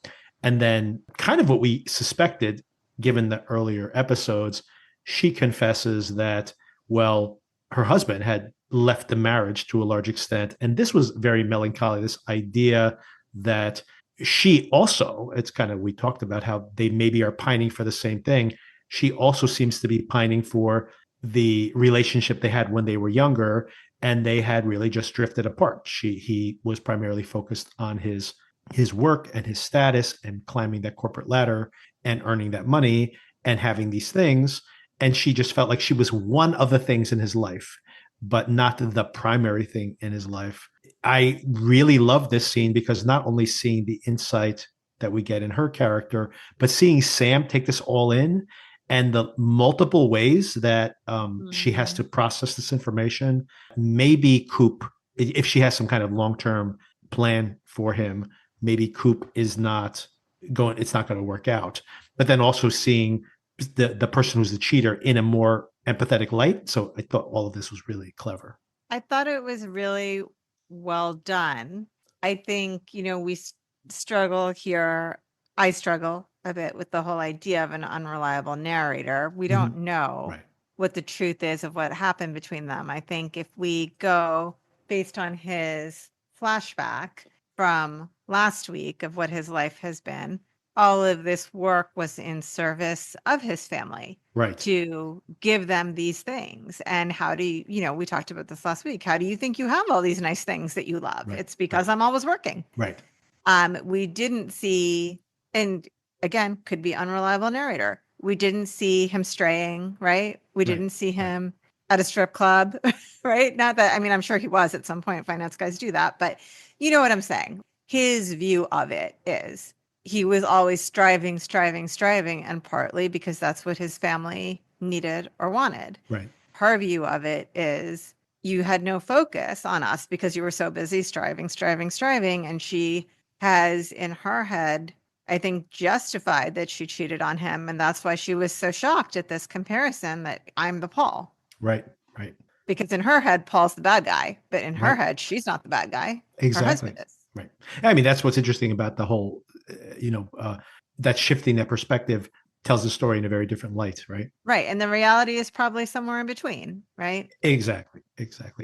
[SPEAKER 1] And then kind of what we suspected, given the earlier episodes, she confesses that, well, her husband had left the marriage to a large extent. And this was very melancholy, this idea that she also, it's kind of, we talked about how they maybe are pining for the same thing. She also seems to be pining for the relationship they had when they were younger, and they had really just drifted apart. He was primarily focused on his work and his status and climbing that corporate ladder and earning that money and having these things. And she just felt like she was one of the things in his life, but not the primary thing in his life. I really love this scene because not only seeing the insight that we get in her character, but seeing Sam take this all in and the multiple ways that she has to process this information. Maybe Coop, if she has some kind of long-term plan for him, maybe Coop is not going, it's not going to work out. But then also seeing the person who's the cheater in a more empathetic light. So I thought all of this was really clever.
[SPEAKER 2] I thought it was really well done. I think, we struggle here. I struggle a bit with the whole idea of an unreliable narrator. We don't know what the truth is of what happened between them. I think if we go based on his flashback from last week of what his life has been, all of this work was in service of his family,
[SPEAKER 1] right,
[SPEAKER 2] to give them these things. And how do you, we talked about this last week. How do you think you have all these nice things that you love? It's because I'm always working.
[SPEAKER 1] Right.
[SPEAKER 2] We didn't see, and again, could be unreliable narrator. We didn't see him straying, right? We didn't see him at a strip club, right? Not that, I mean, I'm sure he was at some point. Finance guys do that, but you know what I'm saying? His view of it is he was always striving, and partly because that's what his family needed or wanted.
[SPEAKER 1] Right.
[SPEAKER 2] Her view of it is you had no focus on us because you were so busy striving. And she has in her head, I think, justified that she cheated on him. And that's why she was so shocked at this comparison that I'm the Paul.
[SPEAKER 1] Right.
[SPEAKER 2] Because in her head, Paul's the bad guy. But in her head, she's not the bad guy.
[SPEAKER 1] Exactly.
[SPEAKER 2] Her husband is.
[SPEAKER 1] Right. I mean, that's what's interesting about the whole, that shifting that perspective tells the story in a very different light, right?
[SPEAKER 2] Right. And the reality is probably somewhere in between, right?
[SPEAKER 1] Exactly.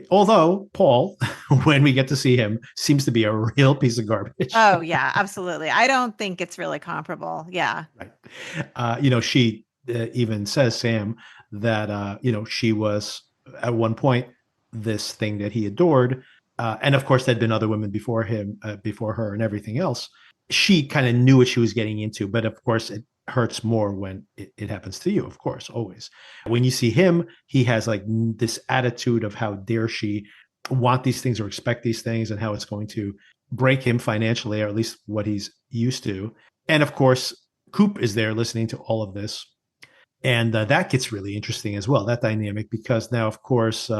[SPEAKER 1] Although Paul, when we get to see him, seems to be a real piece of garbage.
[SPEAKER 2] Oh, yeah, absolutely. I don't think it's really comparable. Yeah.
[SPEAKER 1] Right. She even says, Sam, that, she was at one point this thing that he adored. And of course, there'd been other women before him, before her and everything else. She kind of knew what she was getting into, but of course it hurts more when it happens to you, of course, always. When you see him, he has like this attitude of how dare she want these things or expect these things, and how it's going to break him financially, or at least what he's used to. And of course, Coop is there listening to all of this. And that gets really interesting as well, that dynamic, because now, of course,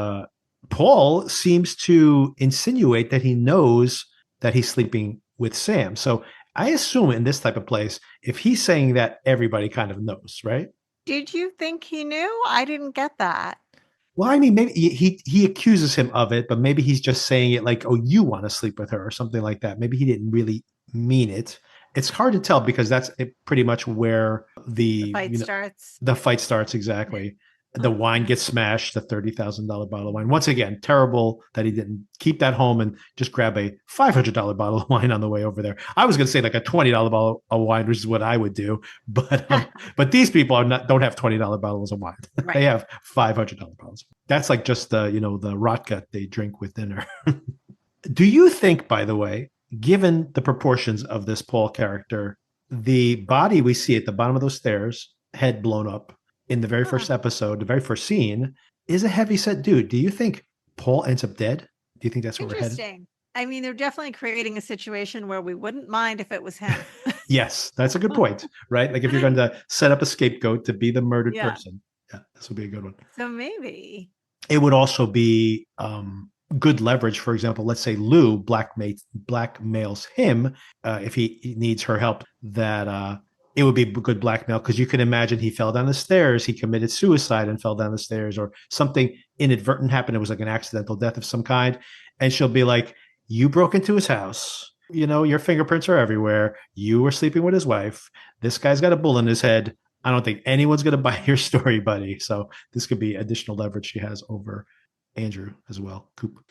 [SPEAKER 1] Paul seems to insinuate that he knows that he's sleeping with Sam. So I assume in this type of place, if he's saying that, everybody kind of knows, right?
[SPEAKER 2] Did you think he knew? I didn't get that.
[SPEAKER 1] Well, I mean, maybe he accuses him of it, but maybe he's just saying it like, "Oh, you want to sleep with her," or something like that. Maybe he didn't really mean it. It's hard to tell because that's pretty much where
[SPEAKER 2] The
[SPEAKER 1] the
[SPEAKER 2] fight starts.
[SPEAKER 1] the fight starts exactly. The wine gets smashed, the $30,000 bottle of wine. Once again, terrible that he didn't keep that home and just grab a $500 bottle of wine on the way over there. I was going to say like a $20 bottle of wine, which is what I would do, but these people don't have $20 bottles of wine. They
[SPEAKER 2] Right.
[SPEAKER 1] have $500 bottles. That's like just the the rot gut they drink with dinner. Do you think, by the way, given the proportions of this Paul character, the body we see at the bottom of those stairs, head blown up in the very first episode, the very first scene, is a heavy set dude? Do you think Paul ends up dead? Do you think that's where we're headed?
[SPEAKER 2] Interesting. I mean, they're definitely creating a situation where we wouldn't mind if it was him.
[SPEAKER 1] Yes, that's a good point, right? Like if you're going to set up a scapegoat to be the murdered
[SPEAKER 2] Yeah.
[SPEAKER 1] person, yeah, this would be a good one.
[SPEAKER 2] So maybe.
[SPEAKER 1] It would also be good leverage. For example, let's say Lou blackmails him if he needs her help. That it would be good blackmail because you can imagine he fell down the stairs, he committed suicide and fell down the stairs, or something inadvertent happened. It was like an accidental death of some kind, and she'll be like, "You broke into his house. Your fingerprints are everywhere. You were sleeping with his wife. This guy's got a bullet in his head. I don't think anyone's going to buy your story, buddy." So this could be additional leverage she has over Andrew as well, Coop.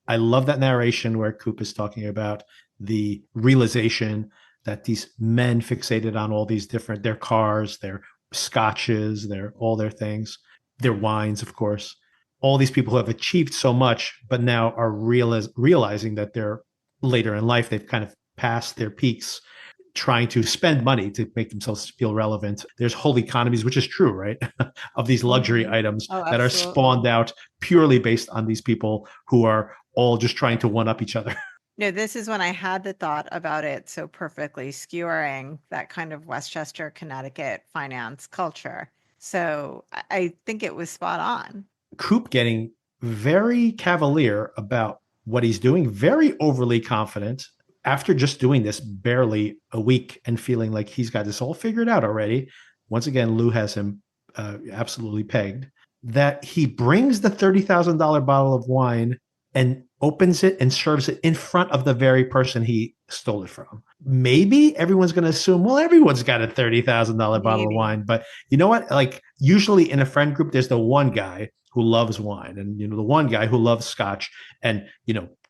[SPEAKER 1] I love that narration where Coop is talking about the realization that these men fixated on all these different, their cars, their scotches, all their things, their wines, of course. All these people who have achieved so much, but now are realizing that they're later in life, they've kind of passed their peaks, trying to spend money to make themselves feel relevant. There's whole economies, which is true, right? Of these luxury items that are spawned out purely based on these people who are all just trying to one up each other.
[SPEAKER 2] No, this is when I had the thought about it so perfectly, skewering that kind of Westchester, Connecticut finance culture. So I think it was spot on.
[SPEAKER 1] Coop getting very cavalier about what he's doing, very overly confident after just doing this barely a week and feeling like he's got this all figured out already. Once again, Lou has him absolutely pegged. That he brings the $30,000 bottle of wine and opens it and serves it in front of the very person he stole it from. Maybe everyone's going to assume, well, everyone's got a $30,000 bottle of wine. But you know what? Like usually in a friend group, there's the one guy who loves wine and, the one guy who loves scotch and,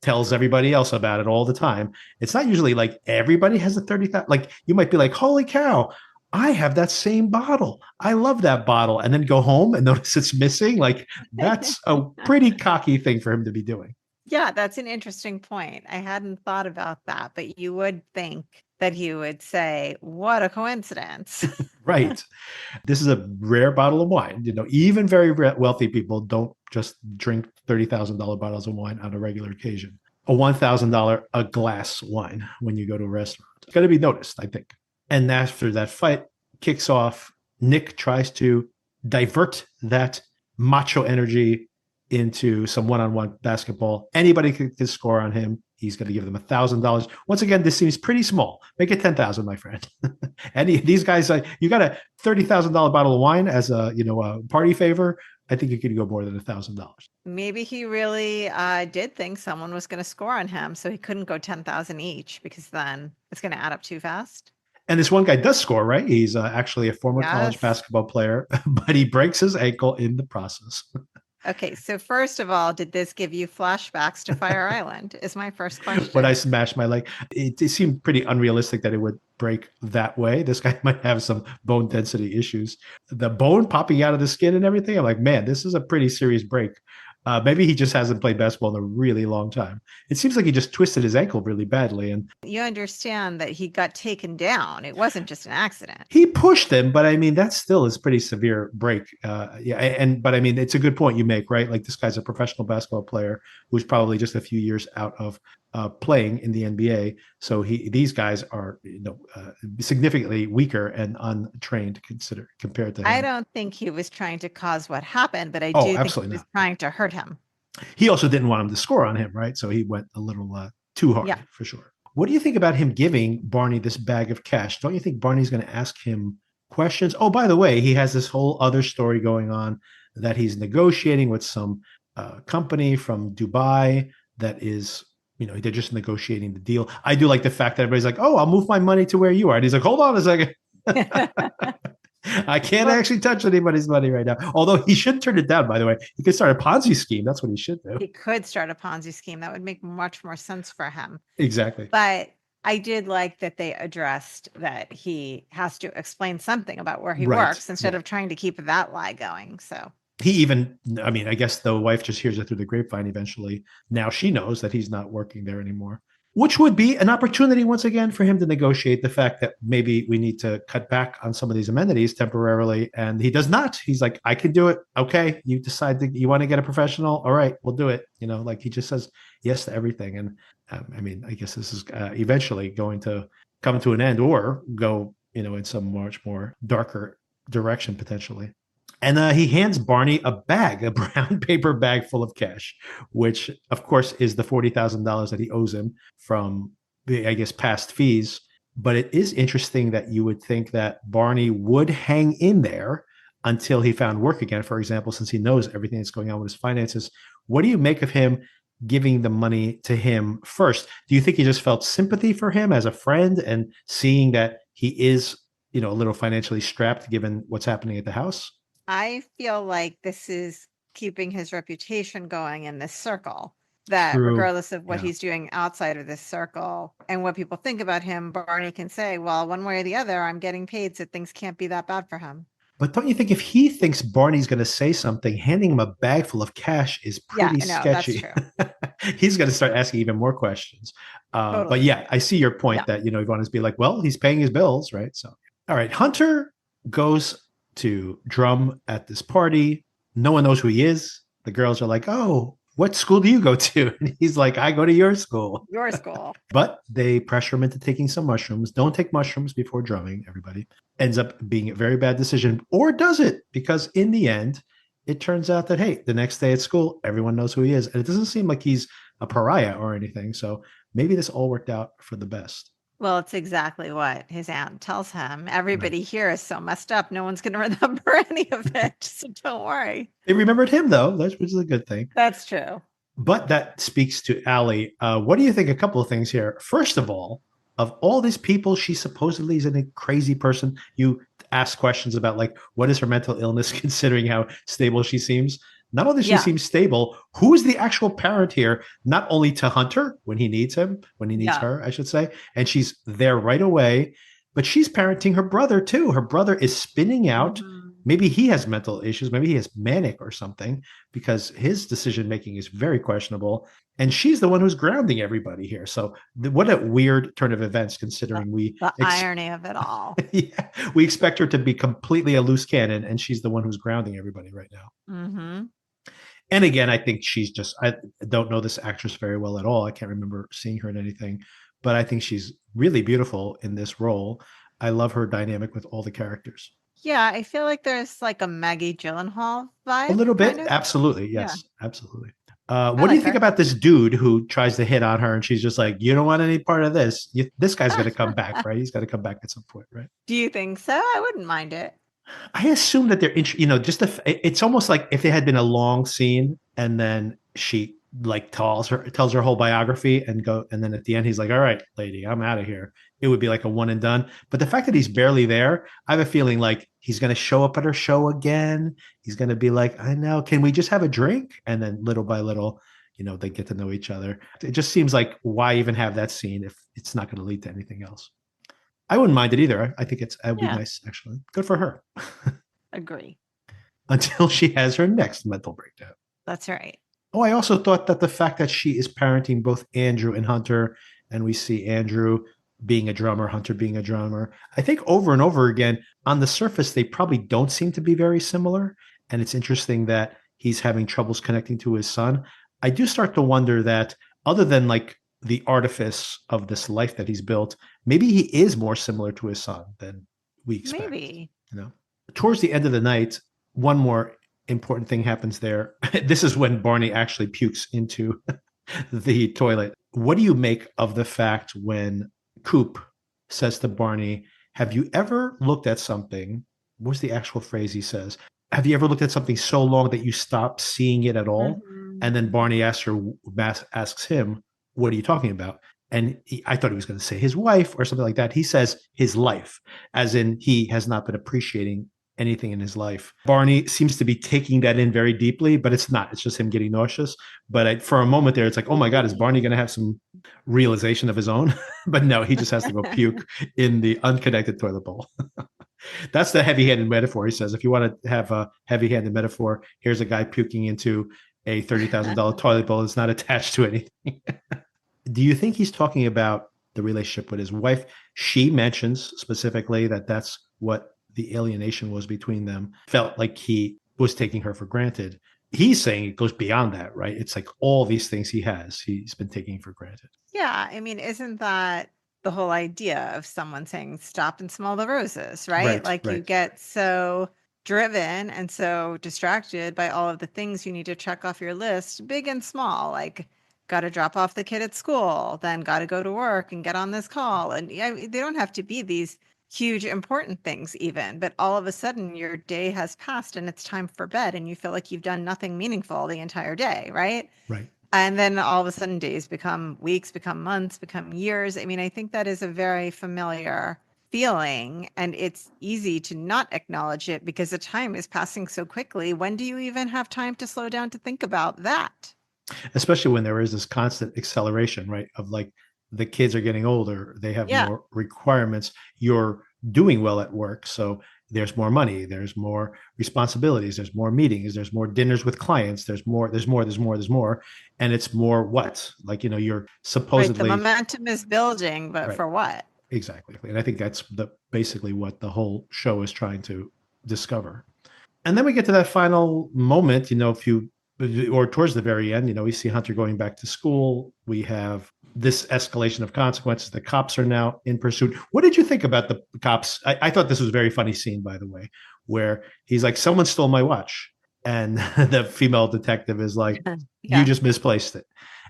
[SPEAKER 1] tells everybody else about it all the time. It's not usually like everybody has a 30,000. Like you might be like, holy cow, I have that same bottle. I love that bottle. And then go home and notice it's missing. Like that's a pretty cocky thing for him to be doing.
[SPEAKER 2] Yeah, that's an interesting point. I hadn't thought about that, but you would think that he would say, what a coincidence.
[SPEAKER 1] Right. This is a rare bottle of wine. Even very wealthy people don't just drink $30,000 bottles of wine on a regular occasion. A $1,000 a glass wine when you go to a restaurant. It's going to be noticed, I think. And after that fight kicks off, Nick tries to divert that macho energy into some one-on-one basketball. Anybody can score on him. He's going to give them $1,000. Once again, this seems pretty small. Make it $10,000, my friend. And these guys, you got a $30,000 bottle of wine as a party favor. I think you could go more than $1,000.
[SPEAKER 2] Maybe he really did think someone was going to score on him, so he couldn't go 10,000 each because then it's going to add up too fast.
[SPEAKER 1] And this one guy does score, right? He's actually a former college basketball player, but he breaks his ankle in the process.
[SPEAKER 2] Okay, so first of all, did this give you flashbacks to Fire Island? Is my first question.
[SPEAKER 1] When I smashed my leg, it seemed pretty unrealistic that it would break that way. This guy might have some bone density issues. The bone popping out of the skin and everything. I'm like, man, this is a pretty serious break. Maybe he just hasn't played basketball in a really long time. It seems like he just twisted his ankle really badly. And
[SPEAKER 2] you understand that he got taken down. It wasn't just an accident.
[SPEAKER 1] He pushed him, but I mean, that still is pretty severe break. But I mean, it's a good point you make, right? Like this guy's a professional basketball player who's probably just a few years out of playing in the NBA. So these guys are significantly weaker and untrained compared to
[SPEAKER 2] I
[SPEAKER 1] him.
[SPEAKER 2] don't think he was trying to cause what happened, but I
[SPEAKER 1] Oh,
[SPEAKER 2] do think he
[SPEAKER 1] absolutely
[SPEAKER 2] was
[SPEAKER 1] not.
[SPEAKER 2] trying to hurt him.
[SPEAKER 1] He also didn't want him to score on him, right? So he went a little too
[SPEAKER 2] Yeah.
[SPEAKER 1] hard for sure. What do you think about him giving Barney this bag of cash? Don't you think Barney's going to ask him questions? Oh, by the way, he has this whole other story going on that he's negotiating with some company from Dubai that is, they're just negotiating the deal. I do like the fact that everybody's like, oh, I'll move my money to where you are. And he's like, hold on a second. I can't
[SPEAKER 2] Well,
[SPEAKER 1] actually touch anybody's money right now. Although he should turn it down, by the way. He could start a Ponzi scheme. That's what he should do.
[SPEAKER 2] he could start a Ponzi scheme. That would make much more sense for him.
[SPEAKER 1] Exactly.
[SPEAKER 2] But I did like that they addressed that he has to explain something about where he
[SPEAKER 1] Right.
[SPEAKER 2] works instead of trying to keep that lie going. So
[SPEAKER 1] He even, I mean, I guess the wife just hears it through the grapevine eventually. Now she knows that he's not working there anymore, which would be an opportunity once again for him to negotiate the fact that maybe we need to cut back on some of these amenities temporarily. And he does not. He's like, I can do it. Okay. You decide you want to get a professional. All right, we'll do it. Like he just says yes to everything. And I mean, I guess this is eventually going to come to an end or go, in some much more darker direction potentially. And he hands Barney a brown paper bag full of cash, which, of course, is the $40,000 that he owes him from, I guess, past fees. But it is interesting that you would think that Barney would hang in there until he found work again, for example, since he knows everything that's going on with his finances. What do you make of him giving the money to him first? Do you think he just felt sympathy for him as a friend and seeing that he is, a little financially strapped given what's happening at the house?
[SPEAKER 2] I feel like this is keeping his reputation going in this circle. That
[SPEAKER 1] True.
[SPEAKER 2] regardless of what
[SPEAKER 1] Yeah.
[SPEAKER 2] he's doing outside of this circle and what people think about him, Barney can say, well, one way or the other, I'm getting paid, so things can't be that bad for him.
[SPEAKER 1] But don't you think if he thinks Barney's going to say something, handing him a bag full of cash is
[SPEAKER 2] Yeah,
[SPEAKER 1] pretty
[SPEAKER 2] no, that's
[SPEAKER 1] sketchy?
[SPEAKER 2] true.
[SPEAKER 1] He's going to start asking even more questions. But
[SPEAKER 2] Totally.
[SPEAKER 1] yeah, I see your point
[SPEAKER 2] Yeah.
[SPEAKER 1] that, you want to be like, well, he's paying his bills, right? So, all right. Hunter goes to drum at this party. No one knows who he is. The girls are like, oh, what school do you go to? And he's like, I go to your school.
[SPEAKER 2] Your school.
[SPEAKER 1] But they pressure him into taking some mushrooms. Don't take mushrooms before drumming, everybody. Ends up being a very bad decision. Or does it? Because in the end, it turns out that, hey, the next day at school, everyone knows who he is. And it doesn't seem like he's a pariah or anything. So maybe this all worked out for the best.
[SPEAKER 2] Well, it's exactly what his aunt tells him. Everybody here is so messed up. No one's going to remember any of it. So don't worry.
[SPEAKER 1] They remembered him, though, which is a good thing.
[SPEAKER 2] That's true.
[SPEAKER 1] But that speaks to Allie. What do you think? A couple of things here. First of all these people, she supposedly is a crazy person. You ask questions about, like, what is her mental illness, considering how stable she seems. Not only does she seem stable, who is the actual parent here? Not only to Hunter when he needs him, when he needs her, I should say, and she's there right away, but she's parenting her brother too. Her brother is spinning out.
[SPEAKER 2] Mhm.
[SPEAKER 1] Maybe he has mental issues. Maybe he has manic or something, because his decision making is very questionable. And she's the one who's grounding everybody here. So what a weird turn of events, considering
[SPEAKER 2] the irony of it all.
[SPEAKER 1] Yeah, we expect her to be completely a loose cannon, and she's the one who's grounding everybody right now.
[SPEAKER 2] Mm-hmm.
[SPEAKER 1] And again, I think I don't know this actress very well at all. I can't remember seeing her in anything, but I think she's really beautiful in this role. I love her dynamic with all the characters.
[SPEAKER 2] Yeah, I feel like there's like a Maggie Gyllenhaal vibe.
[SPEAKER 1] A little bit.
[SPEAKER 2] Kind of.
[SPEAKER 1] Absolutely. Yes, absolutely. What
[SPEAKER 2] like
[SPEAKER 1] do you think about this dude who tries to hit on her and she's just like, you don't want any part of this? This guy's going to come back, right? He's got to come back at some point, right?
[SPEAKER 2] Do you think so? I wouldn't mind it.
[SPEAKER 1] I assume that they're, it's almost like if it had been a long scene and then she like tells her whole biography and then at the end he's like, all right, lady, I'm out of here. It would be like a one and done. But the fact that he's barely there, I have a feeling like he's going to show up at her show again. He's going to be like, I know, can we just have a drink? And then little by little, they get to know each other. It just seems like, why even have that scene if it's not going to lead to anything else? I wouldn't mind it either. I think it would be nice, actually. Good for her.
[SPEAKER 2] Agree.
[SPEAKER 1] Until she has her next mental breakdown.
[SPEAKER 2] That's right.
[SPEAKER 1] Oh, I also thought that the fact that she is parenting both Andrew and Hunter, and we see Andrew being a drummer, Hunter being a drummer, I think over and over again, on the surface, they probably don't seem to be very similar. And it's interesting that he's having troubles connecting to his son. I do start to wonder that, other than like the artifice of this life that he's built, maybe he is more similar to his son than we expect.
[SPEAKER 2] Maybe.
[SPEAKER 1] You know, towards the end of the night, one more important thing happens there. This is when Barney actually pukes into the toilet. What do you make of the fact when Coop says to Barney, have you ever looked at something? What's the actual phrase he says? Have you ever looked at something so long that you stop seeing it at all? And then
[SPEAKER 2] Mhm.
[SPEAKER 1] Barney asks him, what are you talking about? And I thought he was going to say his wife or something like that. He says his life, as in he has not been appreciating anything in his life. Barney seems to be taking that in very deeply, but it's not. It's just him getting nauseous. But for a moment there, it's like, oh my God, is Barney going to have some realization of his own? But no, he just has to go puke in the unconnected toilet bowl. That's the heavy-handed metaphor. He says, if you want to have a heavy-handed metaphor, here's a guy puking into a $30,000 toilet bowl that's not attached to anything. Do you think he's talking about the relationship with his wife? She mentions specifically that that's what the alienation was between them. Felt like he was taking her for granted. He's saying it goes beyond that, right? It's like all these things he's been taking for granted.
[SPEAKER 2] Yeah, I mean, isn't that the whole idea of someone saying, stop and smell the roses, right?
[SPEAKER 1] Right,
[SPEAKER 2] Like you
[SPEAKER 1] right.
[SPEAKER 2] get so driven and so distracted by all of the things you need to check off your list, big and small, like got to drop off the kid at school, then got to go to work and get on this call. And yeah, they don't have to be these huge important things even, but all of a sudden your day has passed and it's time for bed and you feel like you've done nothing meaningful the entire day, right?
[SPEAKER 1] Right.
[SPEAKER 2] And then all of a sudden days become weeks, become months, become years. I mean, I think that is a very familiar feeling and it's easy to not acknowledge it because the time is passing so quickly. When do you even have time to slow down to think about that?
[SPEAKER 1] Especially when there is this constant acceleration, right? Of like the kids are getting older, they have
[SPEAKER 2] Yeah.
[SPEAKER 1] more requirements. You're doing well at work, so there's more money, there's more responsibilities, there's more meetings, there's more dinners with clients, there's more, and it's more what? Like, you're
[SPEAKER 2] Right. The
[SPEAKER 1] supposedly
[SPEAKER 2] momentum is building, but
[SPEAKER 1] right.
[SPEAKER 2] for what?
[SPEAKER 1] Exactly. And I think that's basically what the whole show is trying to discover. And then we get to that final moment, if you, or towards the very end, we see Hunter going back to school. We have this escalation of consequences. The cops are now in pursuit. What did you think about the cops? I thought this was a very funny scene, by the way, where he's like, someone stole my watch. And the female detective is like, you
[SPEAKER 2] Yeah.
[SPEAKER 1] just misplaced it.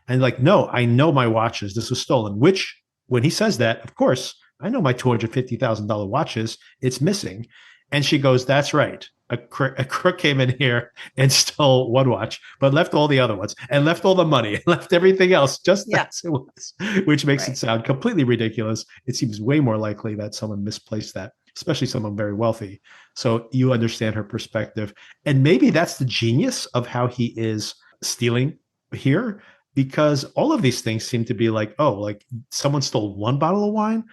[SPEAKER 1] And like, no, I know my watches. This was stolen, which when he says that, of course, I know my $250,000 watches. It's missing. And she goes, that's right. A crook came in here and stole one watch, but left all the other ones and left all the money and left everything else just
[SPEAKER 2] Yeah.
[SPEAKER 1] as it was, which makes it
[SPEAKER 2] Right.
[SPEAKER 1] sound completely ridiculous. It seems way more likely that someone misplaced that, especially someone very wealthy. So you understand her perspective. And maybe that's the genius of how he is stealing here, because all of these things seem to be like, oh, like someone stole one bottle of wine,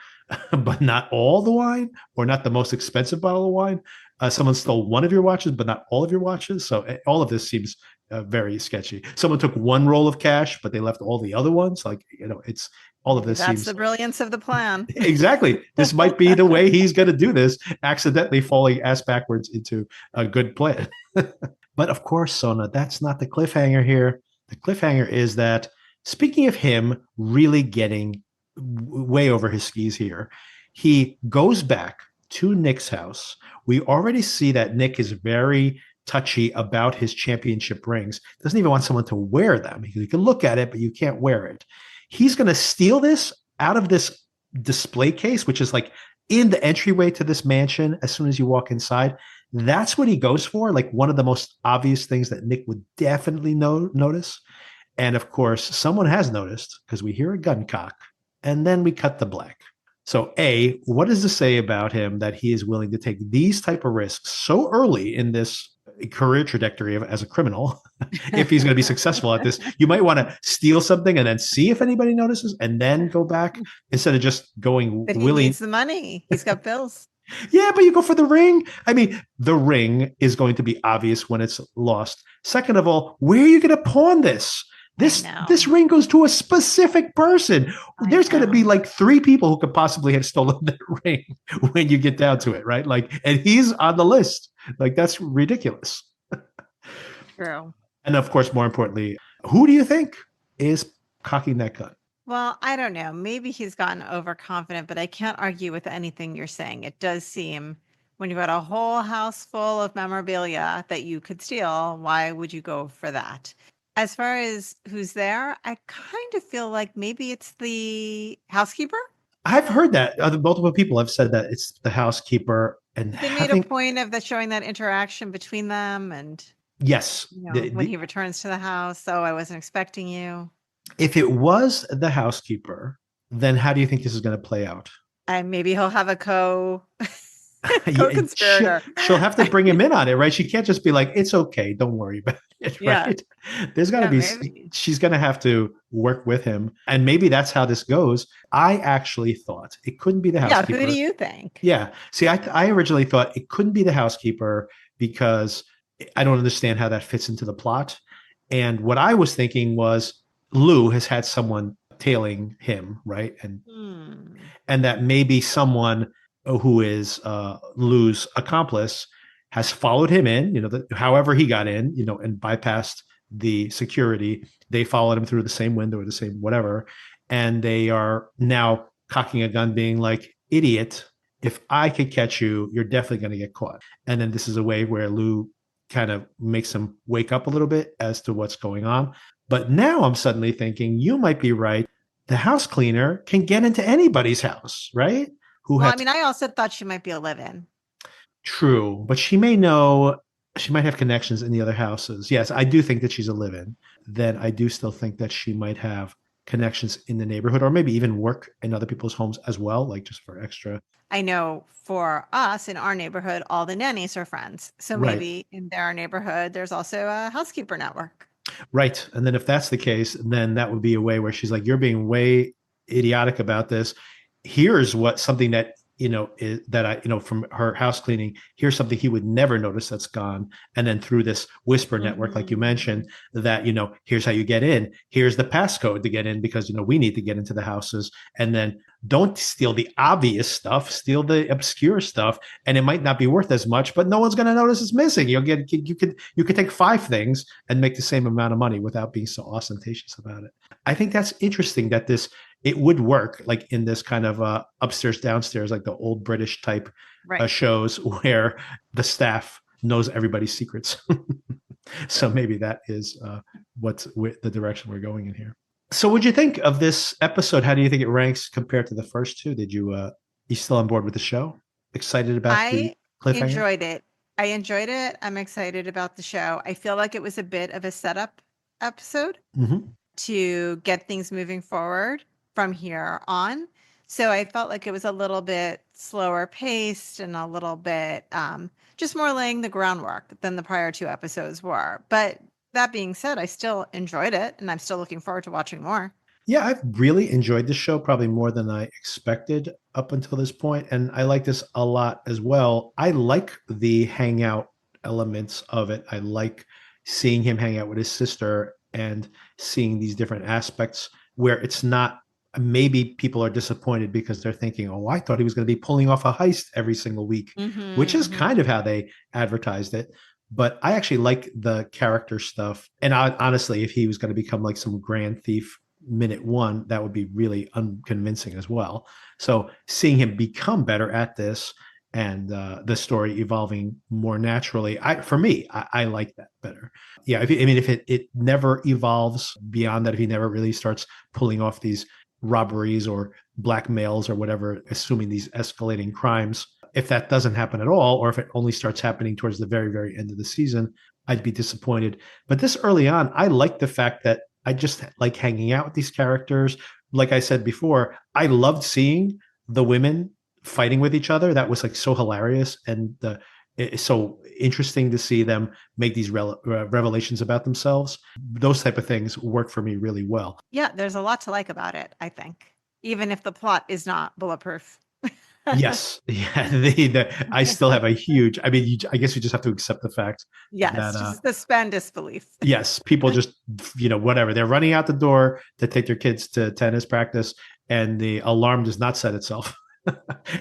[SPEAKER 1] but not all the wine, or not the most expensive bottle of wine. Someone stole one of your watches, but not all of your watches. So all of this seems very sketchy. Someone took one roll of cash, but they left all the other ones. Like, it's all of
[SPEAKER 2] Maybe
[SPEAKER 1] this
[SPEAKER 2] that's
[SPEAKER 1] seems
[SPEAKER 2] the brilliance of the plan.
[SPEAKER 1] exactly. This might be the way he's going to do this, accidentally falling ass backwards into a good plan. But of course, Sona, that's not the cliffhanger here. The cliffhanger is that, speaking of him really getting way over his skis here, he goes back to Nick's house. We already see that Nick is very touchy about his championship rings. Doesn't even want someone to wear them. You can look at it, but you can't wear it. He's going to steal this out of this display case, which is like in the entryway to this mansion as soon as you walk inside. That's what he goes for, like one of the most obvious things that Nick would definitely notice. And of course, someone has noticed because we hear a gun cock and then we cut the black. So, A, what does this say about him that he is willing to take these type of risks so early in this career trajectory as a criminal? If he's going to be successful at this, you might want to steal something and then see if anybody notices and then go back instead of just going
[SPEAKER 2] But he
[SPEAKER 1] willy.
[SPEAKER 2] needs the money. He's got bills.
[SPEAKER 1] Yeah, but you go for the ring. I mean, the ring is going to be obvious when it's lost. Second of all, where are you going to pawn this?
[SPEAKER 2] I
[SPEAKER 1] This
[SPEAKER 2] know.
[SPEAKER 1] ring goes to a specific person.
[SPEAKER 2] I
[SPEAKER 1] There's going to be
[SPEAKER 2] know.
[SPEAKER 1] like three people who could possibly have stolen that ring when you get down to it, right? Like, and he's on the list. Like, that's ridiculous.
[SPEAKER 2] True.
[SPEAKER 1] And of course, more importantly, who do you think is cocking that gun?
[SPEAKER 2] Well, I don't know. Maybe he's gotten overconfident, but I can't argue with anything you're saying. It does seem when you've got a whole house full of memorabilia that you could steal, why would you go for that? As far as who's there, I kind of feel like maybe it's the housekeeper.
[SPEAKER 1] I've heard that other multiple people have said that it's the housekeeper and
[SPEAKER 2] They made a
[SPEAKER 1] having
[SPEAKER 2] point of that showing that interaction between them and
[SPEAKER 1] yes,
[SPEAKER 2] when he returns to the house. So I wasn't expecting you.
[SPEAKER 1] if it was the housekeeper, then how do you think this is going to play out?
[SPEAKER 2] And maybe he'll have a
[SPEAKER 1] Yeah,
[SPEAKER 2] co-conspirator.
[SPEAKER 1] she'll have to bring him in on it, right? She can't just be like, "It's okay, don't worry about it,"
[SPEAKER 2] Yeah.
[SPEAKER 1] right? There's got to
[SPEAKER 2] Yeah,
[SPEAKER 1] be.
[SPEAKER 2] maybe.
[SPEAKER 1] She's going to have to work with him, and maybe that's how this goes. I actually thought it couldn't be the
[SPEAKER 2] Yeah, who do
[SPEAKER 1] housekeeper.
[SPEAKER 2] you think?
[SPEAKER 1] Yeah. See, I originally thought it couldn't be the housekeeper because I don't understand how that fits into the plot. And what I was thinking was Lou has had someone tailing him, right? And that maybe someone who is Lou's accomplice has followed him in, however he got in, and bypassed the security. They followed him through the same window or the same whatever. And they are now cocking a gun, being like, idiot, if I could catch you, you're definitely going to get caught. And then this is a way where Lou kind of makes him wake up a little bit as to what's going on. But now I'm suddenly thinking you might be right. The house cleaner can get into anybody's house, right? Who
[SPEAKER 2] Well, I
[SPEAKER 1] had
[SPEAKER 2] mean, I also thought she might be a live-in.
[SPEAKER 1] true, but she may know, she might have connections in the other houses. Yes, I do think that she's a live-in. Then I do still think that she might have connections in the neighborhood or maybe even work in other people's homes as well, like just for extra.
[SPEAKER 2] I know for us in our neighborhood, all the nannies are friends. So
[SPEAKER 1] Right.
[SPEAKER 2] maybe in their neighborhood, there's also a housekeeper network.
[SPEAKER 1] Right. And then if that's the case, then that would be a way where she's like, you're being way idiotic about this. Here's what something that, is that I, from her house cleaning, here's something he would never notice that's gone. And then through this whisper network, like you mentioned, that, here's how you get in. Here's the passcode to get in because, we need to get into the houses. And then don't steal the obvious stuff, steal the obscure stuff. And it might not be worth as much, but no one's going to notice it's missing. You could take 5 things and make the same amount of money without being so ostentatious about it. I think that's interesting that it would work like in this kind of upstairs downstairs, like the old British type shows where the staff knows everybody's secrets. So maybe that is what's the direction we're going in here. So what'd you think of this episode? How do you think it ranks compared to the first two? Did you still on board with the show? Excited about the cliffhanger?
[SPEAKER 2] I enjoyed it. I'm excited about the show. I feel like it was a bit of a setup episode to get things moving forward from here on. So I felt like it was a little bit slower paced and a little bit just more laying the groundwork than the prior 2 episodes were. But that being said, I still enjoyed it and I'm still looking forward to watching more.
[SPEAKER 1] Yeah, I've really enjoyed this show, probably more than I expected up until this point, and I like this a lot as well. I like the hangout elements of it. I like seeing him hang out with his sister and seeing these different aspects where it's not, maybe people are disappointed because they're thinking, oh, I thought he was going to be pulling off a heist every single week, which is kind of how they advertised it. But I actually like the character stuff. And honestly, if he was going to become like some grand thief minute 1, that would be really unconvincing as well. So seeing him become better at this and the story evolving more naturally, for me, I like that better. Yeah, if it never evolves beyond that, if he never really starts pulling off these robberies or blackmails or whatever, assuming these escalating crimes, if that doesn't happen at all, or if it only starts happening towards the very, very end of the season, I'd be disappointed. But this early on, I like the fact that I just like hanging out with these characters. Like I said before, I loved seeing the women fighting with each other. That was like so hilarious. And it's so interesting to see them make these revelations about themselves. Those type of things work for me really well.
[SPEAKER 2] Yeah, there's a lot to like about it, I think, even if the plot is not bulletproof.
[SPEAKER 1] Yes. Yeah. I still have a huge, I mean, I guess you just have to accept the fact
[SPEAKER 2] yes,
[SPEAKER 1] that,
[SPEAKER 2] just suspend disbelief.
[SPEAKER 1] yes, people just, whatever. They're running out the door to take their kids to tennis practice and the alarm does not set itself.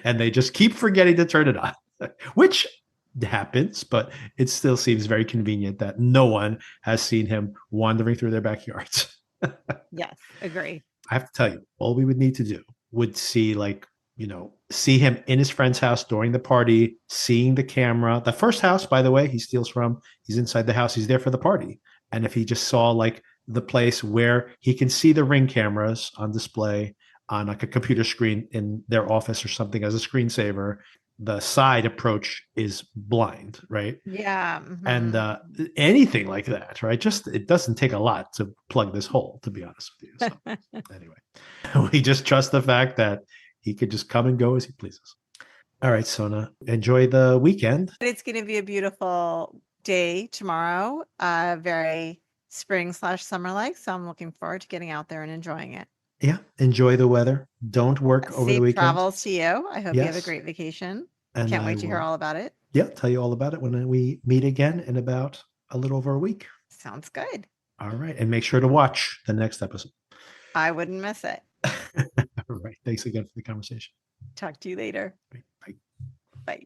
[SPEAKER 1] And they just keep forgetting to turn it on, which happens, but it still seems very convenient that no one has seen him wandering through their backyards.
[SPEAKER 2] Yes, agree.
[SPEAKER 1] I have to tell you, all we would need to do would see like, see him in his friend's house during the party, seeing the camera. The first house, by the way, he steals from, he's inside the house, he's there for the party. And if he just saw like the place where he can see the Ring cameras on display on like a computer screen in their office or something as a screensaver, the side approach is blind, right?
[SPEAKER 2] Yeah.
[SPEAKER 1] And anything like that, right? Just it doesn't take a lot to plug this hole, to be honest with you. So anyway, we just trust the fact that he could just come and go as he pleases. All right, Sona, enjoy the weekend.
[SPEAKER 2] It's going to be a beautiful day tomorrow. Very spring/summer like. So I'm looking forward to getting out there and enjoying it.
[SPEAKER 1] Yeah, enjoy the weather. Don't work over the
[SPEAKER 2] Safe
[SPEAKER 1] weekend.
[SPEAKER 2] travels to you. I hope you have a
[SPEAKER 1] Yes.
[SPEAKER 2] great vacation.
[SPEAKER 1] And
[SPEAKER 2] Can't
[SPEAKER 1] I
[SPEAKER 2] wait to hear
[SPEAKER 1] will,
[SPEAKER 2] all about it.
[SPEAKER 1] yeah, tell you all about it when we meet again in about a little over a week.
[SPEAKER 2] Sounds good.
[SPEAKER 1] All right. And make sure to watch the next episode.
[SPEAKER 2] I wouldn't miss it.
[SPEAKER 1] All right. Thanks again for the conversation.
[SPEAKER 2] Talk to you later.
[SPEAKER 1] Bye.
[SPEAKER 2] Bye.